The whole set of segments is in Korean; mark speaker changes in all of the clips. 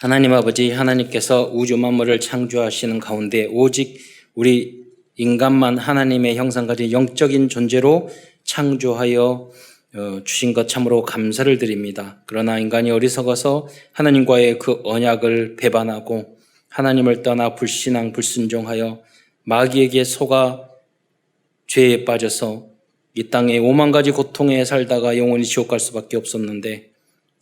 Speaker 1: 하나님 아버지, 하나님께서 우주 만물을 창조하시는 가운데 오직 우리 인간만 하나님의 형상 가진 영적인 존재로 창조하여 주신 것 참으로 감사를 드립니다. 그러나 인간이 어리석어서 하나님과의 그 언약을 배반하고 하나님을 떠나 불신앙, 불순종하여 마귀에게 속아 죄에 빠져서 이 땅에 5만 가지 고통에 살다가 영원히 지옥 갈 수밖에 없었는데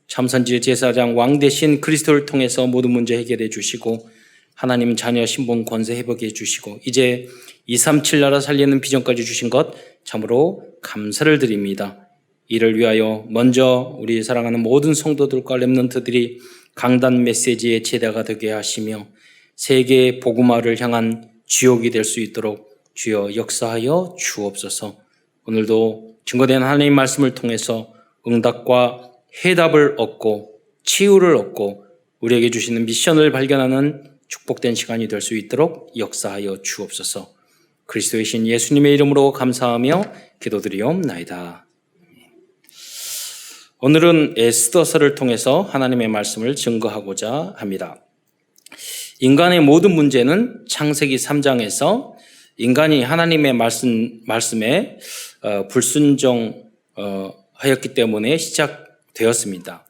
Speaker 1: 참선지 제사장 왕 대신 그리스도를 통해서 모든 문제 해결해 주시고 하나님 자녀 신분 권세 회복해 주시고 이제 237 나라 살리는 비전까지 주신 것 참으로 감사를 드립니다. 이를 위하여 먼저 우리 사랑하는 모든 성도들과 렘넌트들이 강단 메시지의 제대가 되게 하시며 세계 복음화를 향한 주역이 될 수 있도록 주여 역사하여 주옵소서. 오늘도 증거된 하나님 말씀을 통해서 응답과 해답을 얻고 치유를 얻고 우리에게 주시는 미션을 발견하는 축복된 시간이 될 수 있도록 역사하여 주옵소서. 그리스도의 신 예수님의 이름으로 감사하며 기도드리옵나이다. 오늘은 에스더서를 통해서 하나님의 말씀을 증거하고자 합니다. 인간의 모든 문제는 창세기 3장에서 인간이 하나님의 말씀에 불순종하였기 때문에 시작되었습니다.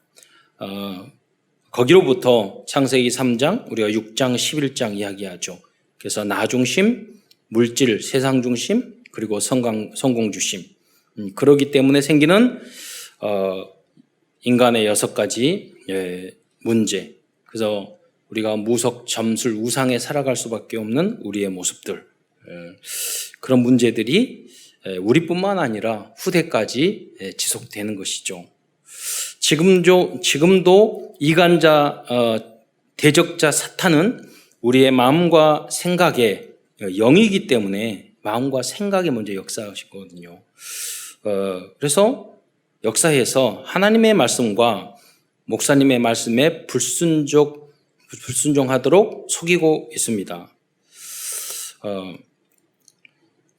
Speaker 1: 거기로부터 창세기 3장, 우리가 6장, 11장 이야기하죠. 그래서 나 중심, 물질, 세상 중심, 그리고 성공 중심. 그러기 때문에 생기는 인간의 6가지 문제. 그래서 우리가 무속, 점술, 우상에 살아갈 수밖에 없는 우리의 모습들. 그런 문제들이 우리뿐만 아니라 후대까지 지속되는 것이죠. 지금도 이간자, 대적자 사탄은 우리의 마음과 생각의 영이기 때문에 마음과 생각에 먼저 역사하시거든요. 그래서 역사에서 하나님의 말씀과 목사님의 말씀에 불순종하도록 속이고 있습니다.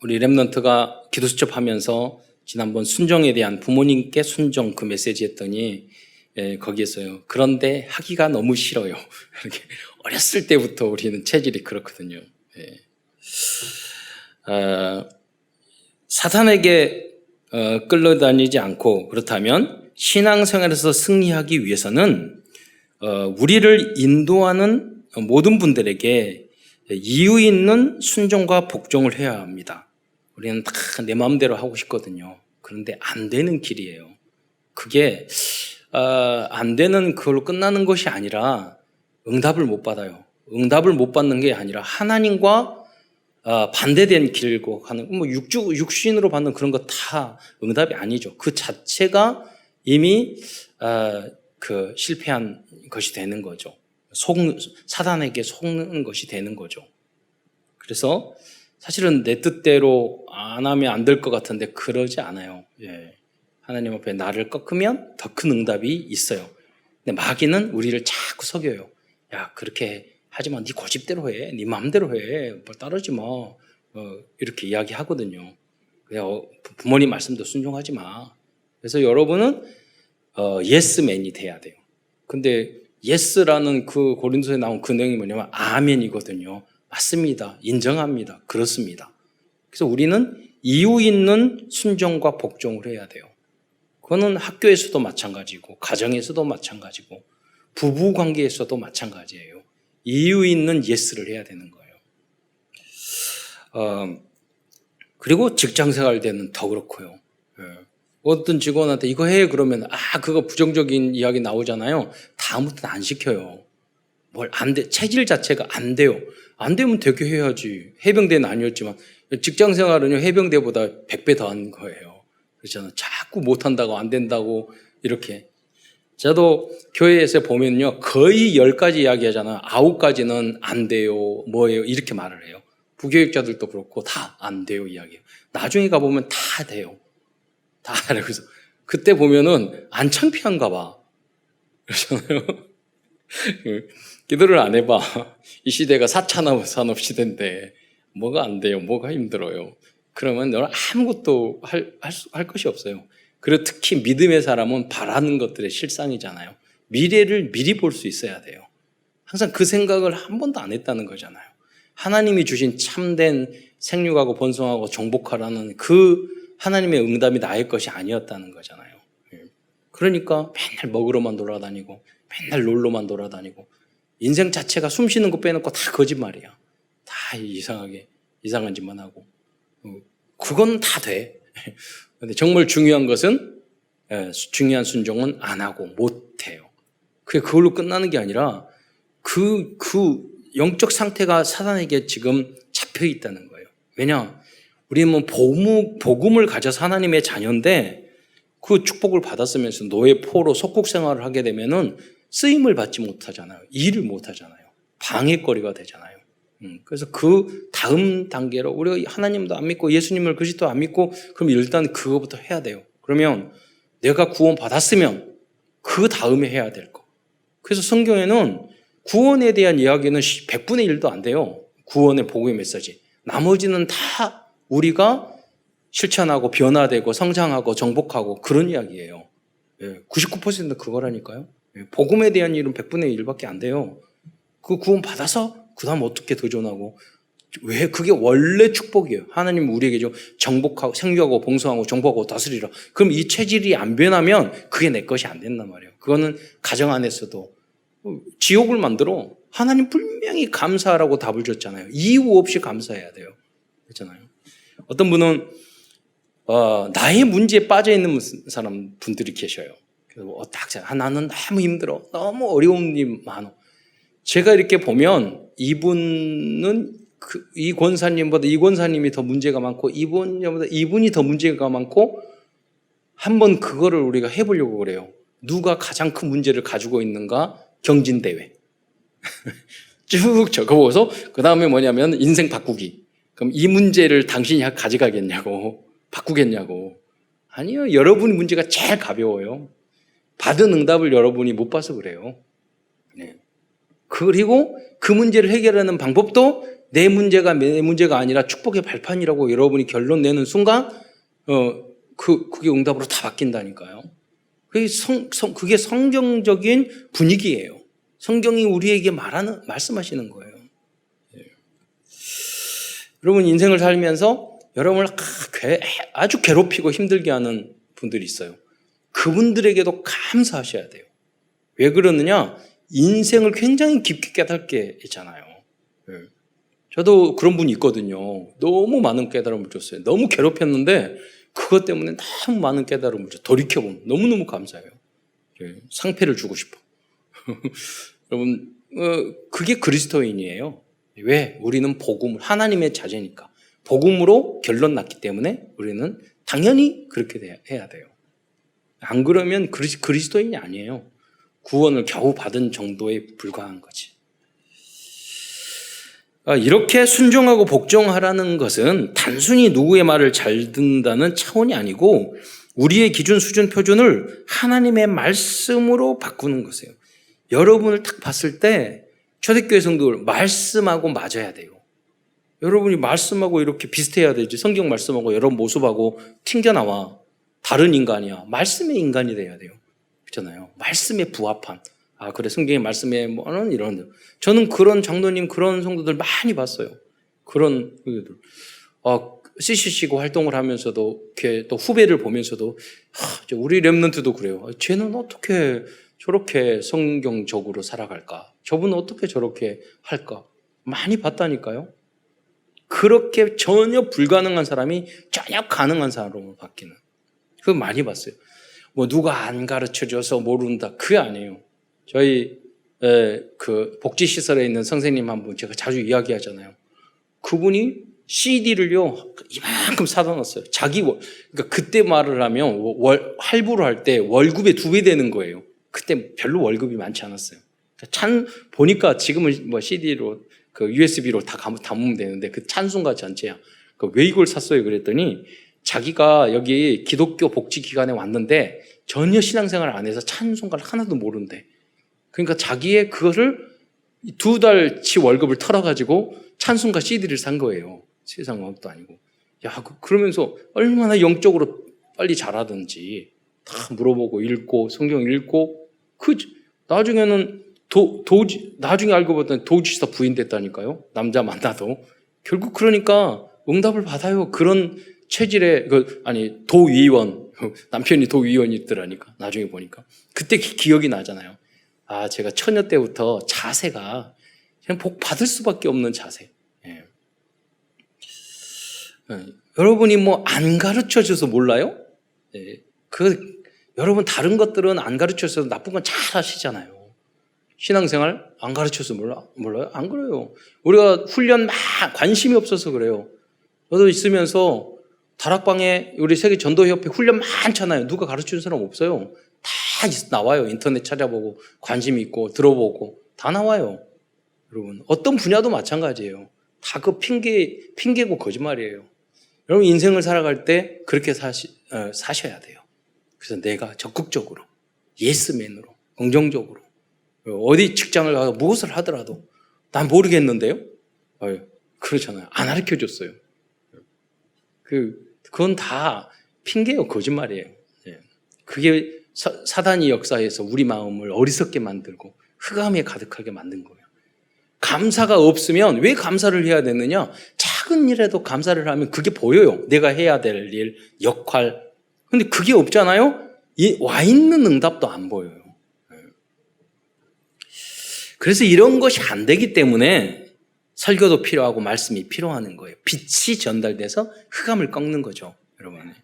Speaker 1: 우리 렘넌트가 기도 수첩하면서 지난번 순종에 대한 부모님께 순종 그 메시지 했더니 거기에서요. 그런데 하기가 너무 싫어요. 이렇게 어렸을 때부터 우리는 체질이 그렇거든요. 사탄에게 끌려다니지 않고 그렇다면 신앙생활에서 승리하기 위해서는 우리를 인도하는 모든 분들에게 이유 있는 순종과 복종을 해야 합니다. 우리는 다 내 마음대로 하고 싶거든요. 그런데 안 되는 길이에요. 그게 안 되는 그걸로 끝나는 것이 아니라 응답을 못 받아요. 응답을 못 받는 게 아니라 하나님과 반대된 길고 하는 육신으로 받는 그런 거 다 응답이 아니죠. 그 자체가 이미 실패한 것이 되는 거죠. 사단에게 속는 것이 되는 거죠. 그래서 사실은 내 뜻대로 안 하면 안 될 것 같은데 그러지 않아요. 하나님 앞에 나를 꺾으면 더 큰 응답이 있어요. 근데 마귀는 우리를 자꾸 속여요. 야, 그렇게 하지 마. 네 고집대로 해. 네 마음대로 해. 뭘 따르지 마. 이렇게 이야기하거든요. 부모님 말씀도 순종하지 마. 그래서 여러분은 예스맨이 돼야 돼요. 근데 예스라는 그 고린도서에 나온 그 내용이 뭐냐면 아멘이거든요. 맞습니다. 인정합니다. 그렇습니다. 그래서 우리는 이유 있는 순종과 복종을 해야 돼요. 그거는 학교에서도 마찬가지고 가정에서도 마찬가지고 부부 관계에서도 마찬가지예요. 이유 있는 예스를 해야 되는 거예요. 그리고 직장생활 때는 더 그렇고요. 어떤 직원한테 이거 해 그러면 그거 부정적인 이야기 나오잖아요. 다음부터는 안 시켜요. 뭘 안 돼. 체질 자체가 안 돼요. 안 되면 되게 해야지. 해병대는 아니었지만 직장생활은요 해병대보다 100배 더 한 거예요. 그렇잖아요. 자꾸 못한다고 안 된다고 이렇게. 저도 교회에서 보면요 거의 10가지 이야기하잖아요. 9가지는 안 돼요. 뭐예요? 이렇게 말을 해요. 부교육자들도 그렇고 다 안 돼요 이야기해요. 나중에 가보면 다 돼요. 다 알아요. 그래서 그때 보면은 안 창피한가 봐. 그러잖아요. 기도를 안 해봐. 이 시대가 4차 산업 시대인데 뭐가 안 돼요? 뭐가 힘들어요? 그러면 너는 아무것도 할 것이 없어요. 그리고 특히 믿음의 사람은 바라는 것들의 실상이잖아요. 미래를 미리 볼 수 있어야 돼요. 항상 그 생각을 한 번도 안 했다는 거잖아요. 하나님이 주신 참된 생육하고 번성하고 정복하라는 그 하나님의 응답이 나의 것이 아니었다는 거잖아요. 그러니까 맨날 먹으러만 돌아다니고 맨날 놀러만 돌아다니고 인생 자체가 숨 쉬는 거 빼놓고 다 거짓말이야. 다 이상한 짓만 하고. 그건 다 돼. 근데 정말 중요한 것은 중요한 순종은 안 하고 못 해요. 그걸로 끝나는 게 아니라 그 영적 상태가 사단에게 지금 잡혀 있다는 거예요. 왜냐? 우리는 복음을 가져서 하나님의 자녀인데 그 축복을 받았으면서 노예 포로 속국 생활을 하게 되면은 쓰임을 받지 못하잖아요. 일을 못하잖아요. 방해거리가 되잖아요. 그래서 그 다음 단계로 우리가 하나님도 안 믿고 예수님을 그리스도 안 믿고 그럼 일단 그거부터 해야 돼요. 그러면 내가 구원 받았으면 그 다음에 해야 될 거. 그래서 성경에는 구원에 대한 이야기는 100분의 1도 안 돼요. 구원의 복음의 메시지. 나머지는 다 우리가 실천하고 변화되고 성장하고 정복하고 그런 이야기예요. 99%는 그거라니까요. 복음에 대한 일은 100분의 1밖에 안 돼요. 그 구원 받아서 그 다음 어떻게 도전하고 왜 그게 원래 축복이에요. 하나님 우리에게 좀 정복하고 생육하고 봉성하고 정복하고 다스리라. 그럼 이 체질이 안 변하면 그게 내 것이 안 된단 말이에요. 그거는 가정 안에서도 지옥을 만들어. 하나님 분명히 감사하라고 답을 줬잖아요. 이유 없이 감사해야 돼요. 그렇잖아요. 어떤 분은 나의 문제에 빠져 있는 분들이 계셔요. 그래서 나는 너무 힘들어. 너무 어려운 일이 많아. 제가 이렇게 보면 이분은 이 권사님보다 이 권사님이 더 문제가 많고 이분이 더 문제가 많고 한번 그거를 우리가 해보려고 그래요. 누가 가장 큰 문제를 가지고 있는가 경진대회. 쭉 적어보고서 그 다음에 뭐냐면 인생 바꾸기. 그럼 이 문제를 당신이 가져가겠냐고 바꾸겠냐고. 아니요. 여러분 문제가 제일 가벼워요. 받은 응답을 여러분이 못 봐서 그래요. 네. 그리고 그 문제를 해결하는 방법도 내 문제가 아니라 축복의 발판이라고 여러분이 결론 내는 순간 그게 응답으로 다 바뀐다니까요. 그게 성경적인 분위기예요. 성경이 우리에게 말씀하시는 거예요. 네. 여러분 인생을 살면서 여러분을 아주 괴롭히고 힘들게 하는 분들이 있어요. 그분들에게도 감사하셔야 돼요. 왜 그러느냐? 인생을 굉장히 깊게 깨닫게 했잖아요. 저도 그런 분이 있거든요. 너무 많은 깨달음을 줬어요. 너무 괴롭혔는데 그것 때문에 너무 많은 깨달음을 줬어요. 돌이켜보면 너무너무 감사해요. 상패를 주고 싶어. 여러분 그게 그리스도인이에요. 왜? 우리는 복음을 하나님의 자제니까. 복음으로 결론 났기 때문에 우리는 당연히 그렇게 해야 돼요. 안 그러면 그리스도인이 아니에요. 구원을 겨우 받은 정도에 불과한 거지. 이렇게 순종하고 복종하라는 것은 단순히 누구의 말을 잘 듣는다는 차원이 아니고 우리의 기준, 수준, 표준을 하나님의 말씀으로 바꾸는 것이에요. 여러분을 딱 봤을 때 초대교회 성도들 말씀하고 맞아야 돼요. 여러분이 말씀하고 이렇게 비슷해야 되지. 성경 말씀하고 여러분 모습하고 튕겨나와. 다른 인간이야. 말씀의 인간이 돼야 돼요. 그렇잖아요. 말씀에 부합한. 그래 성경의 말씀에 뭐는 이런. 저는 그런 장로님 그런 성도들 많이 봤어요. 그런 성도들. CCC고 활동을 하면서도 이렇게 또 후배를 보면서도 우리 렘넌트도 그래요. 쟤는 어떻게 저렇게 성경적으로 살아갈까? 저분은 어떻게 저렇게 할까? 많이 봤다니까요. 그렇게 전혀 불가능한 사람이 전혀 가능한 사람으로 바뀌는. 그거 많이 봤어요. 누가 안 가르쳐줘서 모른다. 그게 아니에요. 저희 그 복지시설에 있는 선생님 한 분 제가 자주 이야기하잖아요. 그분이 CD를요 이만큼 사다 놨어요. 그러니까 그때 말을 하면 할부로 할 때 월급의 2배 되는 거예요. 그때 별로 월급이 많지 않았어요. 보니까 지금은 CD로 그 USB로 다 담으면 되는데 그 찬송가 전체야. 왜 이걸 샀어요? 그랬더니 자기가 여기 기독교 복지기관에 왔는데 전혀 신앙생활을 안 해서 찬송가를 하나도 모른대. 그러니까 자기의 그거를 2달치 월급을 털어가지고 찬송가 CD를 산 거예요. 세상 것도 아니고. 그러면서 얼마나 영적으로 빨리 자라든지 다 물어보고 읽고 성경 읽고 나중에는 나중에 알고 봤더니 도지사 부인 됐다니까요. 남자 만나도. 결국 그러니까 응답을 받아요. 그런 체질의, 도위원. 남편이 도위원이 있더라니까. 나중에 보니까. 그때 기억이 나잖아요. 아, 제가 처녀 때부터 자세가 그냥 복 받을 수밖에 없는 자세. 예. 여러분이 뭐 안 가르쳐 줘서 몰라요? 예. 여러분 다른 것들은 안 가르쳐 줘서 나쁜 건 잘 하시잖아요. 신앙생활 안 가르쳐서 몰라요? 안 그래요. 우리가 훈련 막 관심이 없어서 그래요. 저도 있으면서 다락방에 우리 세계 전도협회 훈련 많잖아요. 누가 가르치는 사람 없어요. 다 나와요. 인터넷 찾아보고 관심 있고 들어보고 다 나와요. 여러분 어떤 분야도 마찬가지예요. 다 그 핑계고 거짓말이에요. 여러분 인생을 살아갈 때 그렇게 사셔야 돼요. 그래서 내가 적극적으로 예스맨으로 긍정적으로 어디 직장을 가서 무엇을 하더라도 난 모르겠는데요. 그렇잖아요. 안 가르쳐줬어요. 그건 다 핑계예요. 거짓말이에요. 그게 사단이 역사에서 우리 마음을 어리석게 만들고 흑암에 가득하게 만든 거예요. 감사가 없으면 왜 감사를 해야 되느냐? 작은 일에도 감사를 하면 그게 보여요. 내가 해야 될 일, 역할. 근데 그게 없잖아요? 와 있는 응답도 안 보여요. 그래서 이런 것이 안 되기 때문에 설교도 필요하고 말씀이 필요한 거예요. 빛이 전달돼서 흑암을 꺾는 거죠, 여러분.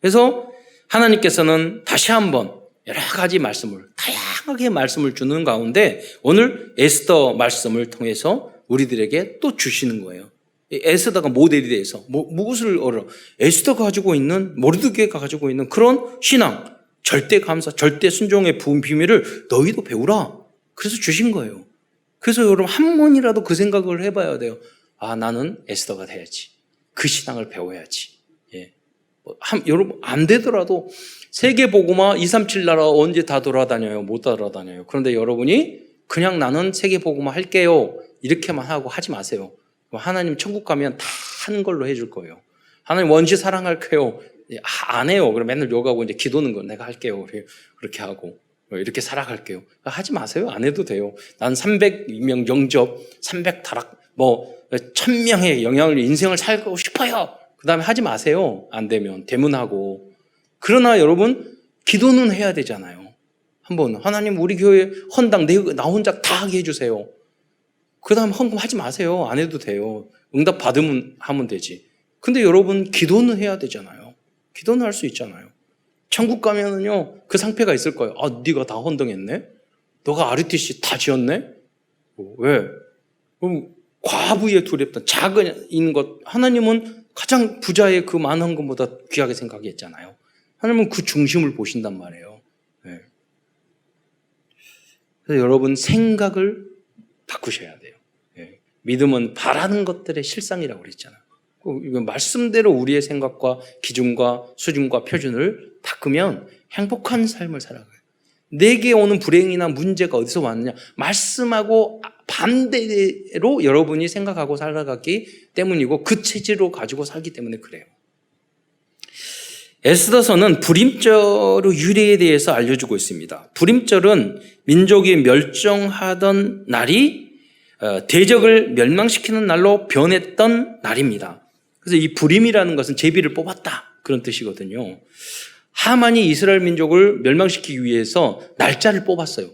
Speaker 1: 그래서 하나님께서는 다시 한번 여러 가지 말씀을, 다양하게 말씀을 주는 가운데 오늘 에스더 말씀을 통해서 우리들에게 또 주시는 거예요. 에스더가 모델이 돼서 무엇을 얻어? 에스더가 가지고 있는, 모르드게가 가지고 있는 그런 신앙, 절대 감사, 절대 순종의 부은 비밀을 너희도 배우라. 그래서 주신 거예요. 그래서 여러분 한 번이라도 그 생각을 해봐야 돼요. 아, 나는 에스더가 돼야지. 그 신앙을 배워야지. 예. 여러분 안 되더라도 세계복음화 237 나라 언제 다 돌아다녀요? 못 돌아다녀요. 그런데 여러분이 그냥 나는 세계복음화 할게요. 이렇게만 하고 하지 마세요. 하나님 천국 가면 다 하는 걸로 해줄 거예요. 하나님 원시 사랑할게요. 안 해요. 그럼 맨날 욕하고 이제 기도는 거 내가 할게요. 그렇게 하고 이렇게 살아갈게요. 하지 마세요. 안 해도 돼요. 난 300명 영접, 300다락, 1000명의 영향을 인생을 살고 싶어요. 그 다음에 하지 마세요. 안 되면 대문하고. 그러나 여러분 기도는 해야 되잖아요. 한번 하나님 우리 교회 헌당 나 혼자 다 하게 해주세요. 그 다음에 헌금 하지 마세요. 안 해도 돼요. 응답 받으면 하면 되지. 근데 여러분 기도는 해야 되잖아요. 기도는 할 수 있잖아요. 천국 가면은요 그 상패가 있을 거예요. 아, 네가 다 헌당했네? 너가 RUTC 다 지었네? 왜? 그럼 과부에 두렵던 작은 것, 하나님은 가장 부자의 그 많은 것보다 귀하게 생각했잖아요. 하나님은 그 중심을 보신단 말이에요. 네. 그래서 여러분 생각을 바꾸셔야 돼요. 네. 믿음은 바라는 것들의 실상이라고 그랬잖아요. 말씀대로 우리의 생각과 기준과 수준과 표준을 바꾸면 행복한 삶을 살아가요. 내게 오는 불행이나 문제가 어디서 왔느냐? 말씀하고 반대로 여러분이 생각하고 살아가기 때문이고 그 체질로 가지고 살기 때문에 그래요. 에스더서는 불임절의 유래에 대해서 알려주고 있습니다. 불임절은 민족이 멸종하던 날이 대적을 멸망시키는 날로 변했던 날입니다. 그래서 이 불임이라는 것은 제비를 뽑았다 그런 뜻이거든요. 하만이 이스라엘 민족을 멸망시키기 위해서 날짜를 뽑았어요.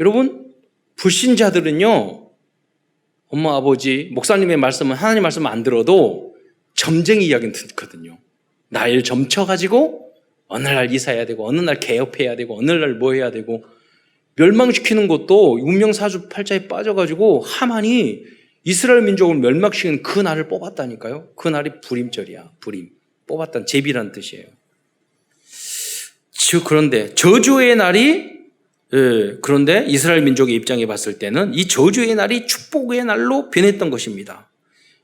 Speaker 1: 여러분 불신자들은요 엄마 아버지 목사님의 말씀은 하나님 말씀 안 들어도 점쟁이 이야기는 듣거든요. 날 점쳐가지고 어느 날 이사해야 되고 어느 날 개업해야 되고 어느 날 뭐 해야 되고 멸망시키는 것도 운명사주팔자에 빠져가지고 하만이 이스라엘 민족을 멸망시키는 그 날을 뽑았다니까요. 그 날이 불임절이야. 불임. 뽑았다는 제비라는 뜻이에요. 그런데 저주의 날이 그런데 이스라엘 민족의 입장에 봤을 때는 이 저주의 날이 축복의 날로 변했던 것입니다.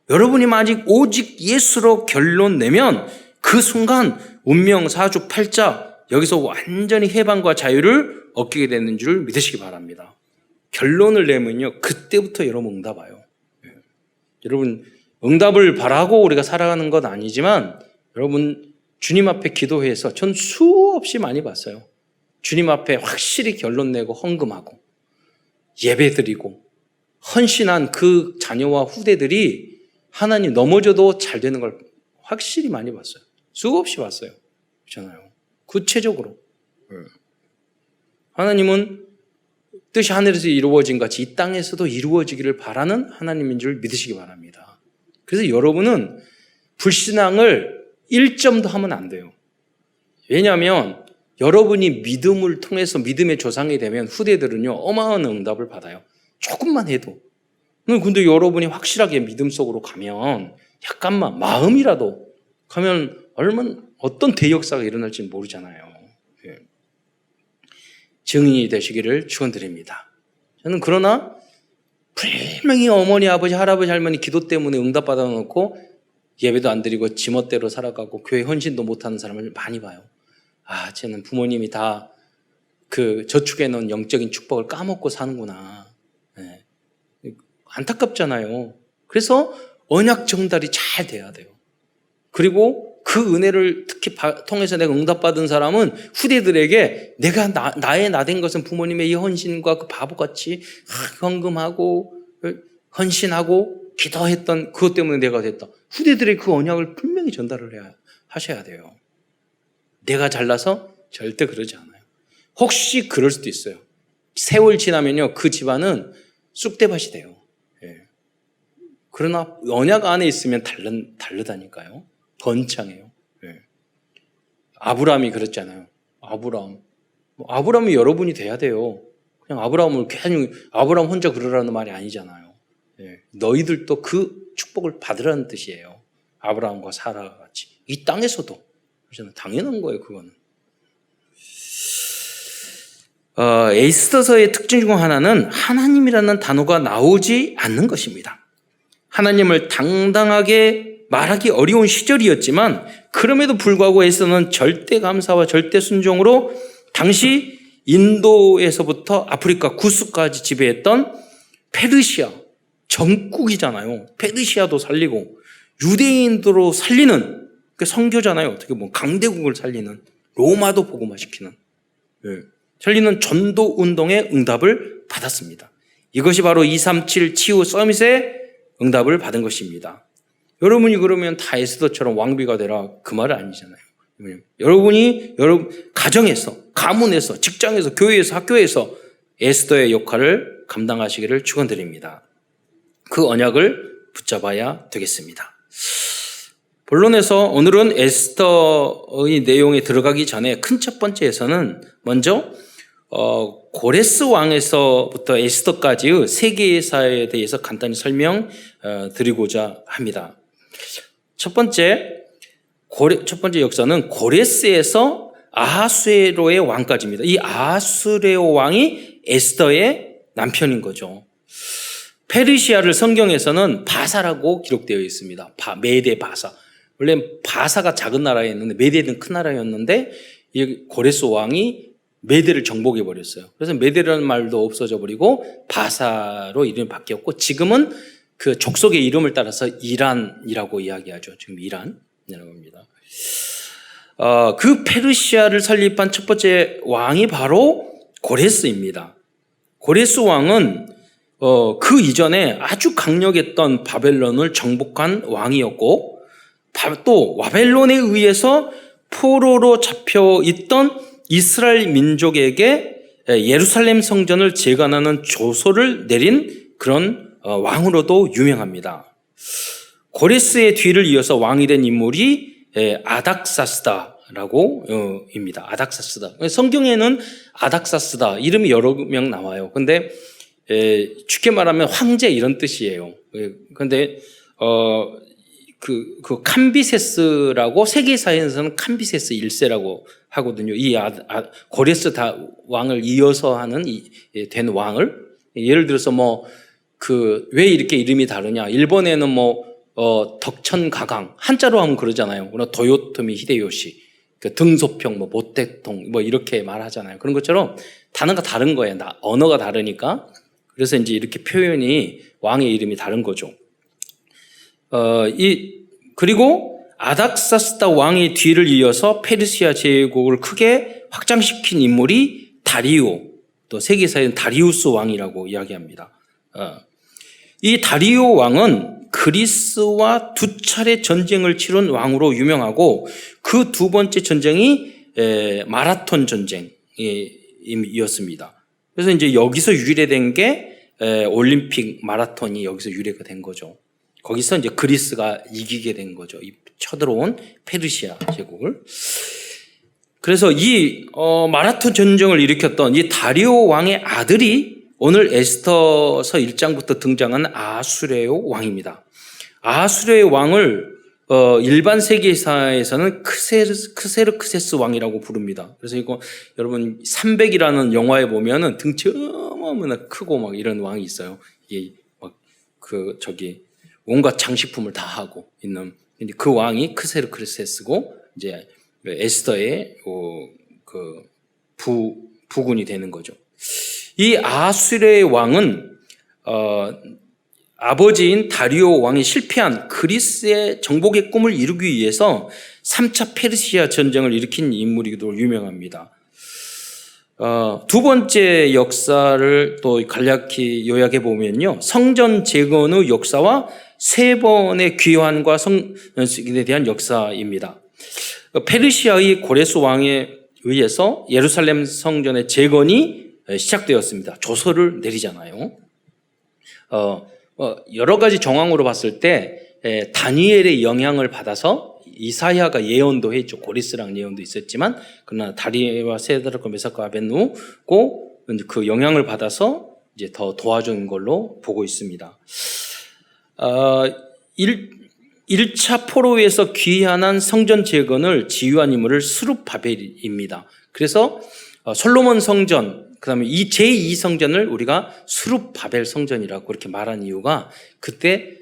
Speaker 1: 여러분이 만약 오직 예수로 결론 내면 그 순간 운명사주팔자 여기서 완전히 해방과 자유를 얻게 되는 줄 믿으시기 바랍니다. 결론을 내면요 그때부터 여러분 응답 와요. 여러분 응답을 바라고 우리가 살아가는 건 아니지만 여러분 주님 앞에 기도해서 전 수없이 많이 봤어요. 주님 앞에 확실히 결론 내고 헌금하고 예배드리고 헌신한 그 자녀와 후대들이 하나님 넘어져도 잘 되는 걸 확실히 많이 봤어요. 수없이 봤어요. 그렇잖아요. 구체적으로. 하나님은 뜻이 하늘에서 이루어진 같이 이 땅에서도 이루어지기를 바라는 하나님인 줄 믿으시기 바랍니다. 그래서 여러분은 불신앙을 1점도 하면 안 돼요. 왜냐하면 여러분이 믿음을 통해서 믿음의 조상이 되면 후대들은요 어마어마한 응답을 받아요. 조금만 해도. 근데 여러분이 확실하게 믿음 속으로 가면 약간만 마음이라도 가면 얼마나 어떤 대역사가 일어날지 모르잖아요. 예. 증인이 되시기를 축원드립니다. 저는 그러나 분명히 어머니, 아버지, 할아버지, 할머니 기도 때문에 응답 받아놓고 예배도 안 드리고 지멋대로 살아가고 교회 헌신도 못하는 사람을 많이 봐요. 쟤는 부모님이 다 그 저축해 놓은 영적인 축복을 까먹고 사는구나. 네. 안타깝잖아요. 그래서 언약 전달이 잘 돼야 돼요. 그리고 그 은혜를 특히 통해서 내가 응답받은 사람은 후대들에게 내가 나의 나된 것은 부모님의 이 헌신과 그 바보같이 헌금하고 헌신하고 기도했던 그것 때문에 내가 됐다. 후대들의 그 언약을 분명히 전달을 하셔야 돼요. 내가 잘나서 절대 그러지 않아요. 혹시 그럴 수도 있어요. 세월 지나면요 그 집안은 쑥대밭이 돼요. 예. 그러나 언약 안에 있으면 다르다니까요. 번창해요. 예. 아브라함이 그랬잖아요. 아브라함이 여러분이 돼야 돼요. 그냥 아브라함을 괜히 아브라함 혼자 그러라는 말이 아니잖아요. 예. 너희들도 그 축복을 받으라는 뜻이에요. 아브라함과 사라가 같이 이 땅에서도 그렇잖아요. 당연한 거예요. 그거는. 에스더서의 특징 중 하나는 하나님이라는 단어가 나오지 않는 것입니다. 하나님을 당당하게 말하기 어려운 시절이었지만 그럼에도 불구하고 에스더는 절대 감사와 절대 순종으로 당시 인도에서부터 아프리카 구스까지 지배했던 페르시아 정국이잖아요. 페르시아도 살리고 유대인도로 살리는 선교잖아요. 어떻게 보면 강대국을 살리는 로마도 복음화시키는 살리는 전도 운동의 응답을 받았습니다. 이것이 바로 237 치유 서밋의 응답을 받은 것입니다. 여러분이 그러면 다 에스더처럼 왕비가 되라 그 말은 아니잖아요. 여러분이 여러분 가정에서, 가문에서, 직장에서, 교회에서, 학교에서 에스더의 역할을 감당하시기를 축원드립니다. 그 언약을 붙잡아야 되겠습니다. 본론에서 오늘은 에스더의 내용에 들어가기 전에 큰 첫 번째에서는 먼저 고레스 왕에서부터 에스더까지의 세계사에 대해서 간단히 설명드리고자 합니다. 첫 번째 역사는 고레스에서 아하수에로의 왕까지입니다. 이 아하수에로 왕이 에스더의 남편인 거죠. 페르시아를 성경에서는 바사라고 기록되어 있습니다. 메데 바사. 원래 바사가 작은 나라였는데 메데는 큰 나라였는데 이 고레스 왕이 메데를 정복해 버렸어요. 그래서 메데라는 말도 없어져 버리고 바사로 이름이 바뀌었고 지금은 그 족속의 이름을 따라서 이란이라고 이야기하죠. 지금 이란이라고 합니다. 그 페르시아를 설립한 첫 번째 왕이 바로 고레스입니다. 고레스 왕은 그 이전에 아주 강력했던 바벨론을 정복한 왕이었고 또 바벨론에 의해서 포로로 잡혀 있던 이스라엘 민족에게 예루살렘 성전을 재건하는 조서를 내린 그런 왕으로도 유명합니다. 고레스의 뒤를 이어서 왕이 된 인물이 아닥사스다라고 입니다. 아닥사스다. 성경에는 아닥사스다 이름이 여러 명 나와요. 근데 쉽게 말하면 황제 이런 뜻이에요. 그런데 그 캄비세스라고 세계사에서는 캄비세스 1세라고 하거든요. 이 고레스 왕을 이어서 하는 된 왕을 예를 들어서 왜 이렇게 이름이 다르냐? 일본에는 덕천가강 한자로 하면 그러잖아요. 도요토미 히데요시, 등소평, 모택동 이렇게 말하잖아요. 그런 것처럼 단어가 다른 거예요. 언어가 다르니까. 그래서 이제 이렇게 표현이 왕의 이름이 다른 거죠. 그리고 아닥사스다 왕의 뒤를 이어서 페르시아 제국을 크게 확장시킨 인물이 또 세계사에는 다리우스 왕이라고 이야기합니다. 이 다리오 왕은 그리스와 두 차례 전쟁을 치른 왕으로 유명하고 그 두 번째 전쟁이 마라톤 전쟁이었습니다. 그래서 이제 여기서 유래된 게 올림픽 마라톤이 여기서 유래가 된 거죠. 거기서 이제 그리스가 이기게 된 거죠. 이 쳐들어온 페르시아 제국을. 그래서 이 마라톤 전쟁을 일으켰던 이 다리오 왕의 아들이 오늘 에스더서 1장부터 등장한 아수레오 왕입니다. 아수레오 왕을 일반 세계사에서는 크세르크세스 왕이라고 부릅니다. 그래서 이거 여러분 300이라는 영화에 보면은 등치 어마어마나 크고 막 이런 왕이 있어요. 이게 막 온갖 장식품을 다 하고 있는 그 왕이 크세르크세스고 이제 에스더의 부군이 되는 거죠. 이 아수르의 왕은 아버지인 다리오 왕이 실패한 그리스의 정복의 꿈을 이루기 위해서 3차 페르시아 전쟁을 일으킨 인물이기도 유명합니다. 두 번째 역사를 또 간략히 요약해 보면요, 성전 재건 후 역사와 세 번의 귀환과 성전에 대한 역사입니다. 페르시아의 고레스 왕에 의해서 예루살렘 성전의 재건이 시작되었습니다. 조서를 내리잖아요. 여러 가지 정황으로 봤을 때 다니엘의 영향을 받아서 이사야가 예언도 했죠. 고레스랑 예언도 있었지만 그러나 다리와 세드락과 메삭과 아벳누고 그 영향을 받아서 이제 더 도와준 걸로 보고 있습니다. 1차 포로에서 귀환한 성전 재건을 지휘한 인물을 스룹바벨입니다. 그래서 솔로몬 성전, 그 다음에 이 제2성전을 우리가 스룹바벨 성전이라고 그렇게 말한 이유가 그때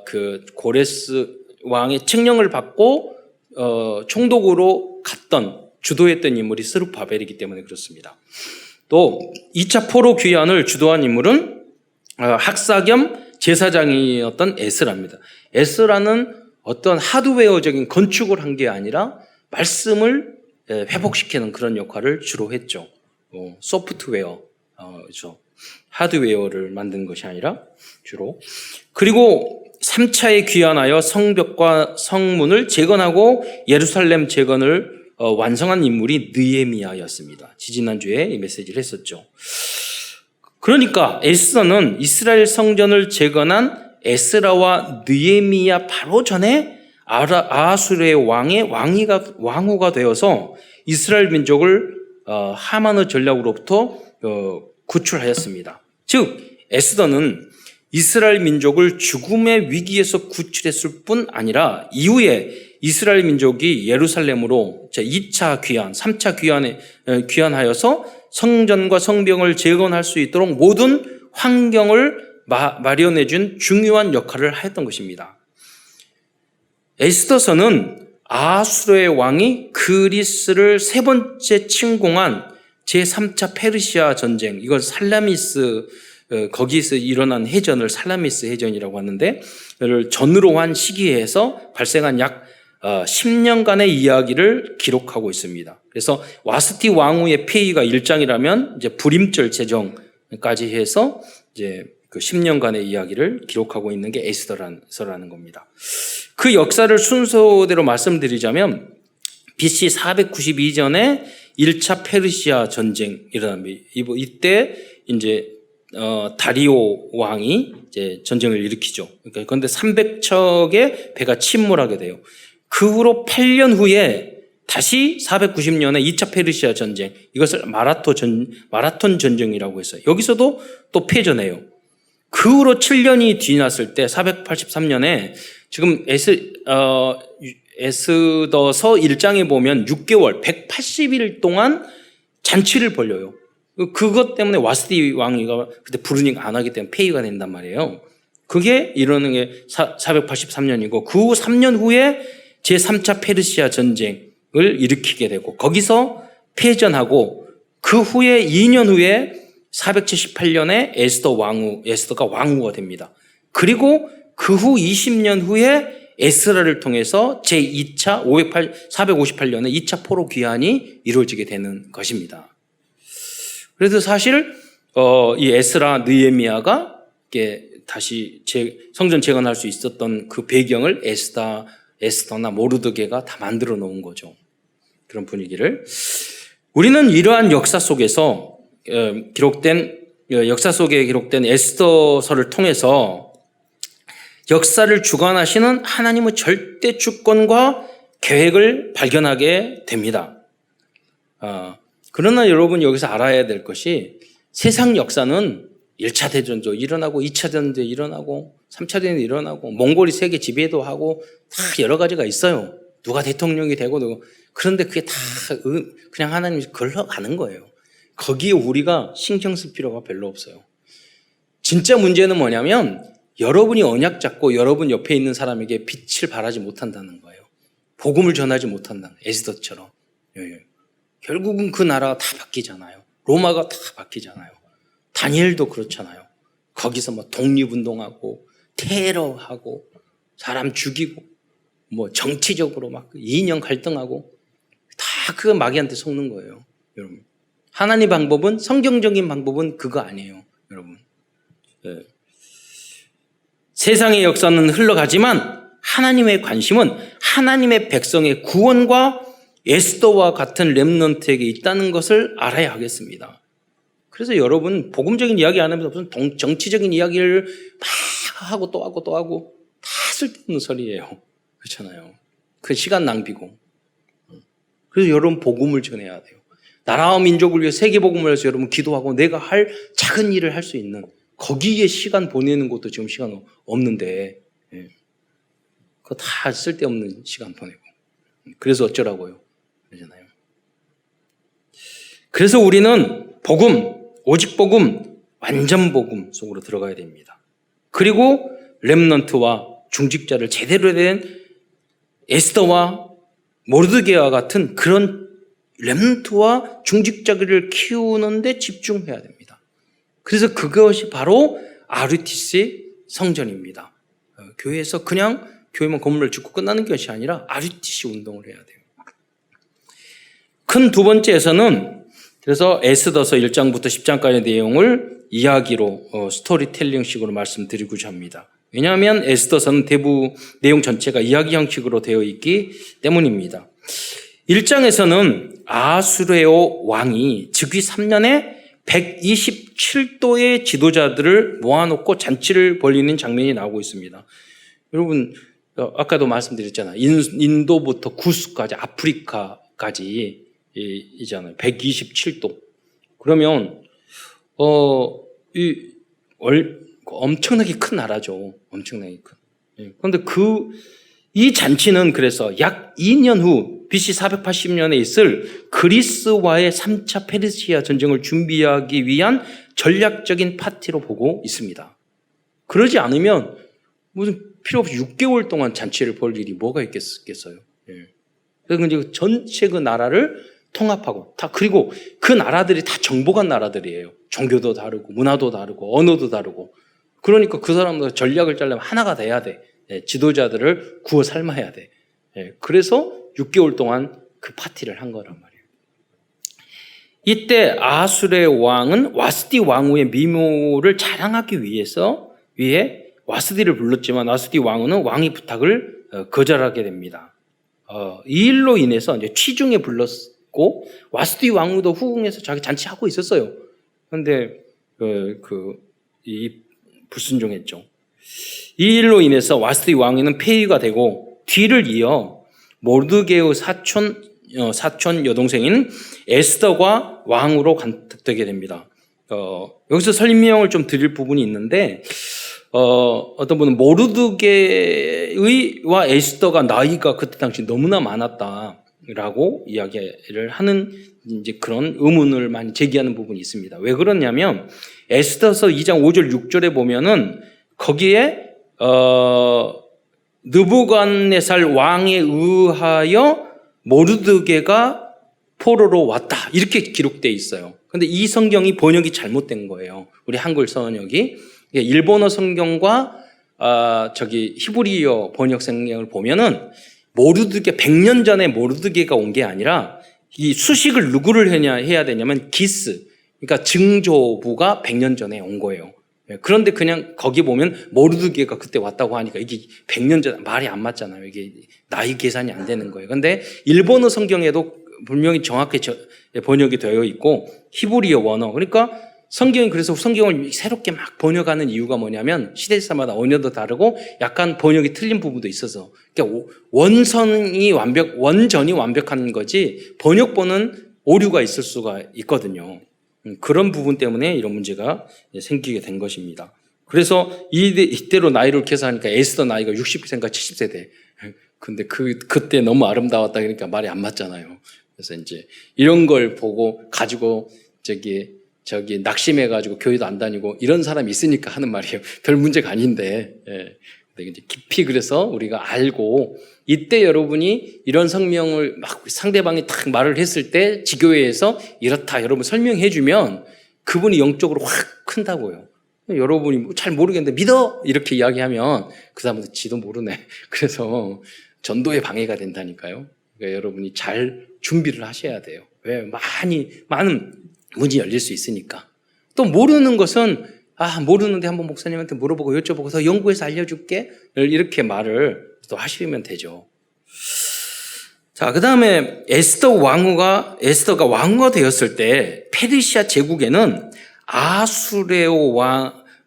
Speaker 1: 그 고레스 왕의 칙령을 받고 총독으로 갔던 주도했던 인물이 스룹바벨이기 때문에 그렇습니다. 또 2차 포로 귀환을 주도한 인물은 학사 겸 제사장이었던 에스라입니다. 에스라는 어떤 하드웨어적인 건축을 한 게 아니라 말씀을 회복시키는 그런 역할을 주로 했죠. 소프트웨어, 그렇죠. 하드웨어를 만든 것이 아니라 주로. 그리고 3차에 귀환하여 성벽과 성문을 재건하고 예루살렘 재건을 완성한 인물이 느헤미야였습니다. 지지난주에 이 메시지를 했었죠. 그러니까 에스더는 이스라엘 성전을 재건한 에스라와 느헤미야 바로 전에 아수르의 왕의 왕후가 되어서 이스라엘 민족을 하만의 전략으로부터 구출하였습니다. 즉 에스더는 이스라엘 민족을 죽음의 위기에서 구출했을 뿐 아니라 이후에 이스라엘 민족이 예루살렘으로 2차 귀환, 3차 귀환하여서 성전과 성벽을 재건할 수 있도록 모든 환경을 마련해 준 중요한 역할을 하였던 것입니다. 에스더서는 아수르의 왕이 그리스를 세 번째 침공한 제3차 페르시아 전쟁, 이걸 살라미스, 거기서 일어난 해전을 살라미스 해전이라고 하는데, 이를 전후로 한 시기에서 발생한 약 10년간의 이야기를 기록하고 있습니다. 그래서 와스티 왕후의 폐위가 1장이라면 이제 불임절 제정까지 해서 이제 그 10년간의 이야기를 기록하고 있는 게 에스더라는 겁니다. 그 역사를 순서대로 말씀드리자면 BC 492년에 1차 페르시아 전쟁이 일어납니다. 이때 이제 다리오 왕이 이제 전쟁을 일으키죠. 그런데 300척의 배가 침몰하게 돼요. 그 후로 8년 후에 다시 490년에 2차 페르시아 전쟁, 이것을 마라톤 전쟁이라고 했어요. 여기서도 또 패전해요. 그 후로 7년이 뒤났을 때 483년에 지금 에스더서 1장에 보면 6개월 180일 동안 잔치를 벌려요. 그것 때문에 와스티 왕이가 그때 부르니까 안 하기 때문에 폐위가 된단 말이에요. 그게 이러는 게 483년이고 그 후 3년 후에 제3차 페르시아 전쟁을 일으키게 되고 거기서 패전하고 그 후에 2년 후에 478년에 에스더가 왕후가 됩니다. 그리고 그 후 20년 후에 에스라를 통해서 제2차 458년에 2차 포로 귀환이 이루어지게 되는 것입니다. 그래서 사실 이 에스라 느헤미야가 이게 다시 성전 재건할 수 있었던 그 배경을 에스더나 모르드게가 다 만들어 놓은 거죠. 그런 분위기를. 우리는 이러한 역사 속에서 역사 속에 기록된 에스더서를 통해서 역사를 주관하시는 하나님의 절대 주권과 계획을 발견하게 됩니다. 그러나 여러분 여기서 알아야 될 것이 세상 역사는 1차 대전도 일어나고 2차 대전도 일어나고 3차 대전도 일어나고 몽골이 세계 지배도 하고 다 여러 가지가 있어요. 누가 대통령이 되고 그런데 그게 다 그냥 하나님이 걸러가는 거예요. 거기에 우리가 신경 쓸 필요가 별로 없어요. 진짜 문제는 뭐냐면 여러분이 언약 잡고 여러분 옆에 있는 사람에게 빛을 발하지 못한다는 거예요. 복음을 전하지 못한다는 거예요. 에스더처럼. 결국은 그 나라가 다 바뀌잖아요. 로마가 다 바뀌잖아요. 다니엘도 그렇잖아요. 거기서 뭐 독립운동하고 테러하고 사람 죽이고 뭐 정치적으로 막 이념 갈등하고 다 그 마귀한테 속는 거예요. 여러분. 하나님 방법은 성경적인 방법은 그거 아니에요. 여러분. 세상의 역사는 흘러가지만 하나님의 관심은 하나님의 백성의 구원과 에스더와 같은 렘넌트에게 있다는 것을 알아야 하겠습니다. 그래서 여러분 복음적인 이야기 안 하면서 무슨 정치적인 이야기를 막 하고 또 하고 또 하고 다 쓸데없는 소리예요. 그렇잖아요. 그 시간 낭비고. 그래서 여러분 복음을 전해야 돼요. 나라와 민족을 위해 세계 복음을 위해서 여러분 기도하고 내가 할 작은 일을 할 수 있는 거기에 시간 보내는 것도 지금 시간 없는데 그거 다 쓸데없는 시간 보내고. 그래서 어쩌라고요. 그러잖아요. 그래서 우리는 복음, 오직 복음, 완전 복음 속으로 들어가야 됩니다. 그리고 렘넌트와 중직자를 제대로 된 에스더와 모르드게와 같은 그런 렘넌트와 중직자들을 키우는데 집중해야 됩니다. 그래서 그것이 바로 RUTC의 성전입니다. 교회에서 그냥 교회만 건물을 짓고 끝나는 것이 아니라 RUTC 운동을 해야 돼요. 큰 두 번째에서는 그래서 에스더서 1장부터 10장까지의 내용을 이야기로 스토리텔링식으로 말씀드리고자 합니다. 왜냐하면 에스더서는 대부분 내용 전체가 이야기 형식으로 되어 있기 때문입니다. 1장에서는 아수레오 왕이 즉위 3년에 127도의 지도자들을 모아놓고 잔치를 벌이는 장면이 나오고 있습니다. 여러분 아까도 말씀드렸잖아요. 인도부터 구스까지 아프리카까지 이잖아요. 127도. 그러면 엄청나게 큰 나라죠. 엄청나게 큰. 그런데 이 잔치는 그래서 약 2년 후 BC 480년에 있을 그리스와의 3차 페르시아 전쟁을 준비하기 위한 전략적인 파티로 보고 있습니다. 그러지 않으면 무슨 필요 없이 6개월 동안 잔치를 벌 일이 뭐가 있겠어요. 그래서 이제 전체 그 나라를 통합하고 그리고 그 나라들이 다 정복한 나라들이에요. 종교도 다르고 문화도 다르고 언어도 다르고. 그러니까 그 사람들 전략을 짜려면 하나가 돼야 돼. 지도자들을 구워 삶아야 돼. 그래서 6개월 동안 그 파티를 한 거란 말이에요. 이때 아수레 왕은 와스디 왕후의 미모를 자랑하기 위해 와스디를 불렀지만 와스디 왕후는 왕의 부탁을 거절하게 됩니다. 이 일로 인해서 이제 취중에 불렀고 와스디 왕후도 후궁해서 자기 잔치하고 있었어요. 그런데 이 불순종했죠. 이 일로 인해서 와스디 왕위는 폐위가 되고 뒤를 이어 모르드게의 사촌 여동생인 에스더가 왕으로 간택되게 됩니다. 여기서 설명을 좀 드릴 부분이 있는데 어떤 분은 모르드게와 에스더가 나이가 그때 당시 너무나 많았다라고 이야기를 하는 이제 그런 의문을 많이 제기하는 부분이 있습니다. 왜 그러냐면 에스더서 2장 5절 6절에 보면은 거기에 느부갓네살 왕에 의하여 모르드게가 포로로 왔다 이렇게 기록되어 있어요. 그런데 이 성경이 번역이 잘못된 거예요. 우리 한글 번역이 일본어 성경과 히브리어 번역 성경을 보면은 모르드게 100년 전에 모르드게가 온 게 아니라 이 수식을 누구를 해야 되냐면 기스 그러니까 증조부가 100년 전에 온 거예요. 그런데 그냥 거기 보면 모르드게가 그때 왔다고 하니까 이게 100년 전 말이 안 맞잖아요. 이게 나이 계산이 안 되는 거예요. 그런데 일본어 성경에도 분명히 정확히 번역이 되어 있고 히브리어 원어, 그러니까 성경이, 그래서 성경을 새롭게 막 번역하는 이유가 뭐냐면 시대사마다 언어도 다르고 약간 번역이 틀린 부분도 있어서, 그러니까 원전이 완벽한 거지 번역본은 오류가 있을 수가 있거든요. 그런 부분 때문에 이런 문제가 생기게 된 것입니다. 그래서 이때로 나이를 계산하니까 에스더 나이가 60세인가 70세 돼. 근데 그때 너무 아름다웠다 그러니까 말이 안 맞잖아요. 그래서 이제 이런 걸 보고 가지고 저기 낙심해가지고 교회도 안 다니고 이런 사람이 있으니까 하는 말이에요. 별 문제가 아닌데. 예. 근데 이제 깊이 그래서 우리가 알고, 이때 여러분이 이런 성명을 막 상대방이 딱 말을 했을 때 지교회에서 이렇다 여러분 설명해 주면 그분이 영적으로 확 큰다고요. 여러분이 잘 모르겠는데 믿어! 이렇게 이야기하면 그 사람은 지도 모르네. 그래서 전도에 방해가 된다니까요. 그러니까 여러분이 잘 준비를 하셔야 돼요. 왜? 많은 문이 열릴 수 있으니까. 또 모르는 것은 모르는데 한번 목사님한테 물어보고 여쭤보고 더 연구해서 알려줄게. 이렇게 말을 또 하시면 되죠. 자, 그 다음에 에스더가 왕후가 되었을 때 페르시아 제국에는 아수레오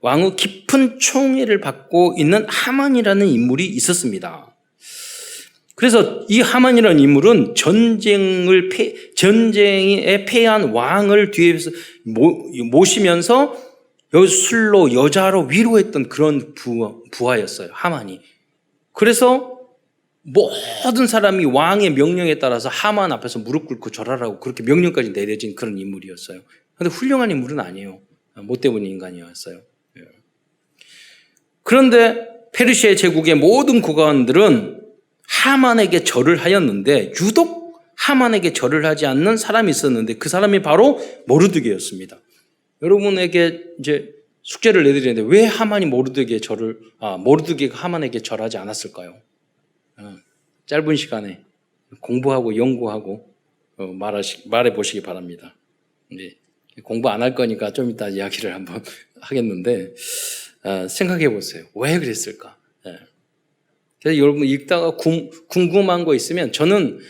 Speaker 1: 왕의 깊은 총애를 받고 있는 하만이라는 인물이 있었습니다. 그래서 이 하만이라는 인물은 전쟁에 패한 왕을 뒤에서 모시면서 술로 여자로 위로했던 그런 부하였어요, 하만이. 그래서 모든 사람이 왕의 명령에 따라서 하만 앞에서 무릎 꿇고 절하라고 그렇게 명령까지 내려진 그런 인물이었어요. 그런데 훌륭한 인물은 아니에요. 못되은 인간이었어요. 그런데 페르시아 제국의 모든 국왕들은 하만에게 절을 하였는데 유독 하만에게 절을 하지 않는 사람이 있었는데 그 사람이 바로 모르드게였습니다. 여러분에게 이제 숙제를 내드리는데 왜 모르드게가 하만에게 절하지 않았을까요? 짧은 시간에 공부하고 연구하고 말해 보시기 바랍니다. 공부 안 할 거니까 좀 이따 이야기를 한번 하겠는데 생각해 보세요. 왜 그랬을까? 그래서 여러분 읽다가 궁금한 거 있으면, 저는